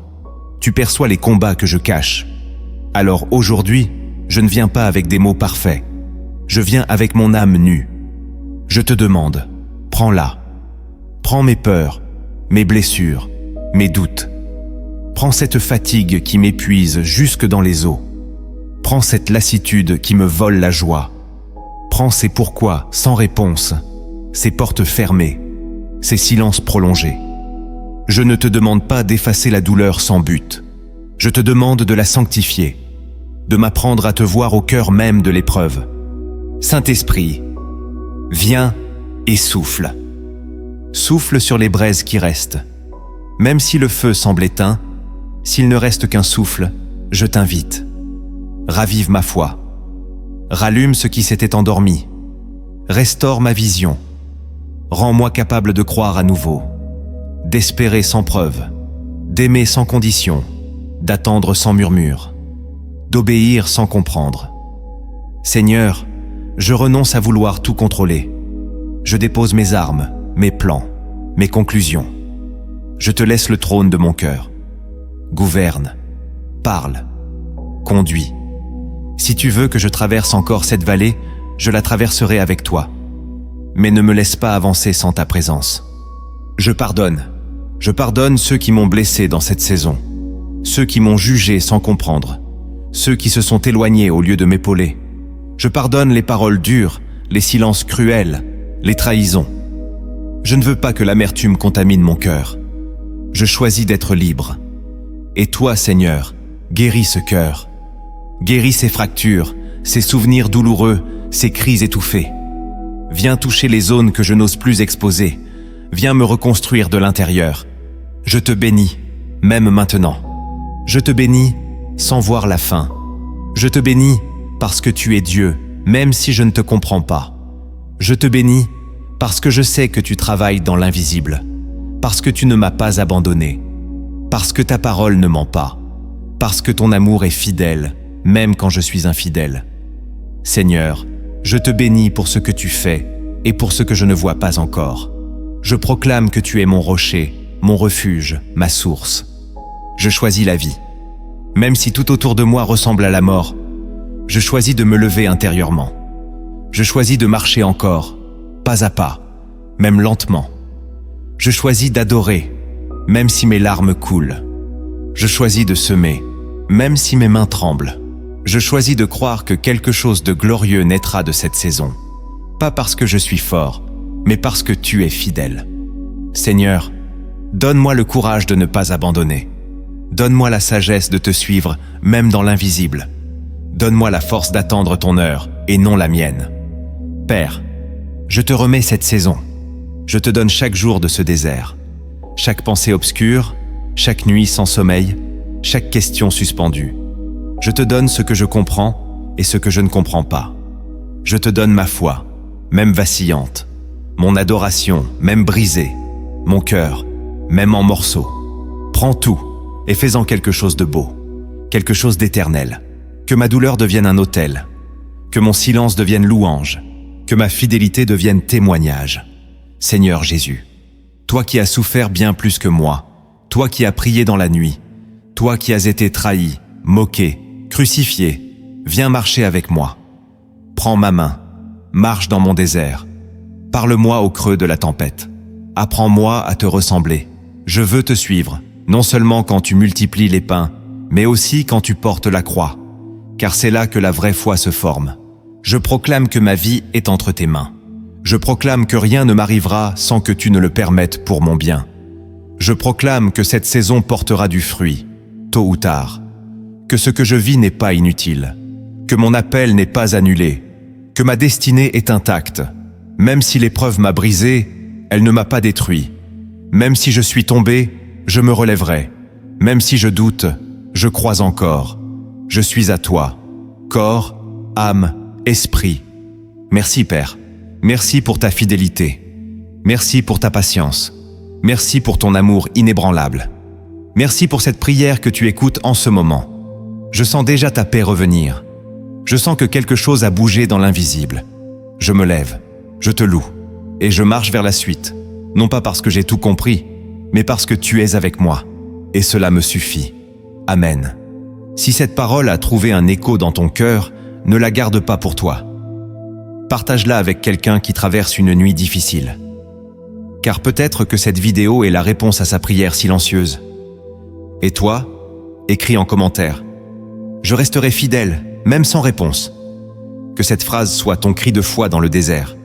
Tu perçois les combats que je cache. Alors aujourd'hui, je ne viens pas avec des mots parfaits. Je viens avec mon âme nue. Je te demande, prends-la. Prends mes peurs, mes blessures, mes doutes. Prends cette fatigue qui m'épuise jusque dans les os. Prends cette lassitude qui me vole la joie. Prends ces pourquoi sans réponse, ces portes fermées, ces silences prolongés. Je ne te demande pas d'effacer la douleur sans but. Je te demande de la sanctifier, de m'apprendre à te voir au cœur même de l'épreuve. Saint-Esprit, viens et souffle. Souffle sur les braises qui restent. Même si le feu semble éteint, s'il ne reste qu'un souffle, je t'invite. Ravive ma foi. Rallume ce qui s'était endormi. Restaure ma vision. Rends-moi capable de croire à nouveau, d'espérer sans preuve, d'aimer sans condition, d'attendre sans murmure, d'obéir sans comprendre. Seigneur, je renonce à vouloir tout contrôler. Je dépose mes armes, mes plans, mes conclusions. Je te laisse le trône de mon cœur. Gouverne, parle, conduis. Si tu veux que je traverse encore cette vallée, je la traverserai avec toi. Mais ne me laisse pas avancer sans ta présence. Je pardonne ceux qui m'ont blessé dans cette saison, ceux qui m'ont jugé sans comprendre, ceux qui se sont éloignés au lieu de m'épauler. Je pardonne les paroles dures, les silences cruels, les trahisons. Je ne veux pas que l'amertume contamine mon cœur. Je choisis d'être libre. Et toi, Seigneur, guéris ce cœur. Guéris ces fractures, ces souvenirs douloureux, ces cris étouffés. Viens toucher les zones que je n'ose plus exposer. Viens me reconstruire de l'intérieur. Je te bénis, même maintenant. Je te bénis sans voir la fin. Je te bénis parce que tu es Dieu, même si je ne te comprends pas. Je te bénis parce que je sais que tu travailles dans l'invisible, parce que tu ne m'as pas abandonné, parce que ta parole ne ment pas, parce que ton amour est fidèle, même quand je suis infidèle. Seigneur, je te bénis pour ce que tu fais et pour ce que je ne vois pas encore. Je proclame que tu es mon rocher, mon refuge, ma source. Je choisis la vie. Même si tout autour de moi ressemble à la mort, je choisis de me lever intérieurement. Je choisis de marcher encore, pas à pas, même lentement. Je choisis d'adorer, même si mes larmes coulent. Je choisis de semer, même si mes mains tremblent. Je choisis de croire que quelque chose de glorieux naîtra de cette saison. Pas parce que je suis fort, mais parce que tu es fidèle. Seigneur, donne-moi le courage de ne pas abandonner. Donne-moi la sagesse de te suivre, même dans l'invisible. Donne-moi la force d'attendre ton heure, et non la mienne. Père, je te remets cette saison. Je te donne chaque jour de ce désert. Chaque pensée obscure, chaque nuit sans sommeil, chaque question suspendue. Je te donne ce que je comprends et ce que je ne comprends pas. Je te donne ma foi, même vacillante, mon adoration, même brisée, mon cœur, même en morceaux. Prends tout et fais-en quelque chose de beau, quelque chose d'éternel. Que ma douleur devienne un autel, que mon silence devienne louange, que ma fidélité devienne témoignage. Seigneur Jésus, toi qui as souffert bien plus que moi, toi qui as prié dans la nuit, toi qui as été trahi, moqué, crucifié, viens marcher avec moi. Prends ma main, marche dans mon désert. Parle-moi au creux de la tempête. Apprends-moi à te ressembler. Je veux te suivre, non seulement quand tu multiplies les pains, mais aussi quand tu portes la croix, car c'est là que la vraie foi se forme. Je proclame que ma vie est entre tes mains. Je proclame que rien ne m'arrivera sans que tu ne le permettes pour mon bien. Je proclame que cette saison portera du fruit, tôt ou tard. Que ce que je vis n'est pas inutile. Que mon appel n'est pas annulé. Que ma destinée est intacte. Même si l'épreuve m'a brisé, elle ne m'a pas détruit. Même si je suis tombé, je me relèverai. Même si je doute, je crois encore. Je suis à toi, corps, âme, esprit. Merci Père. Merci pour ta fidélité. Merci pour ta patience. Merci pour ton amour inébranlable. Merci pour cette prière que tu écoutes en ce moment. Je sens déjà ta paix revenir. Je sens que quelque chose a bougé dans l'invisible. Je me lève, je te loue, et je marche vers la suite. Non pas parce que j'ai tout compris, mais parce que tu es avec moi. Et cela me suffit. Amen. Si cette parole a trouvé un écho dans ton cœur, ne la garde pas pour toi. Partage-la avec quelqu'un qui traverse une nuit difficile. Car peut-être que cette vidéo est la réponse à sa prière silencieuse. Et toi, écris en commentaire. Je resterai fidèle, même sans réponse. Que cette phrase soit ton cri de foi dans le désert.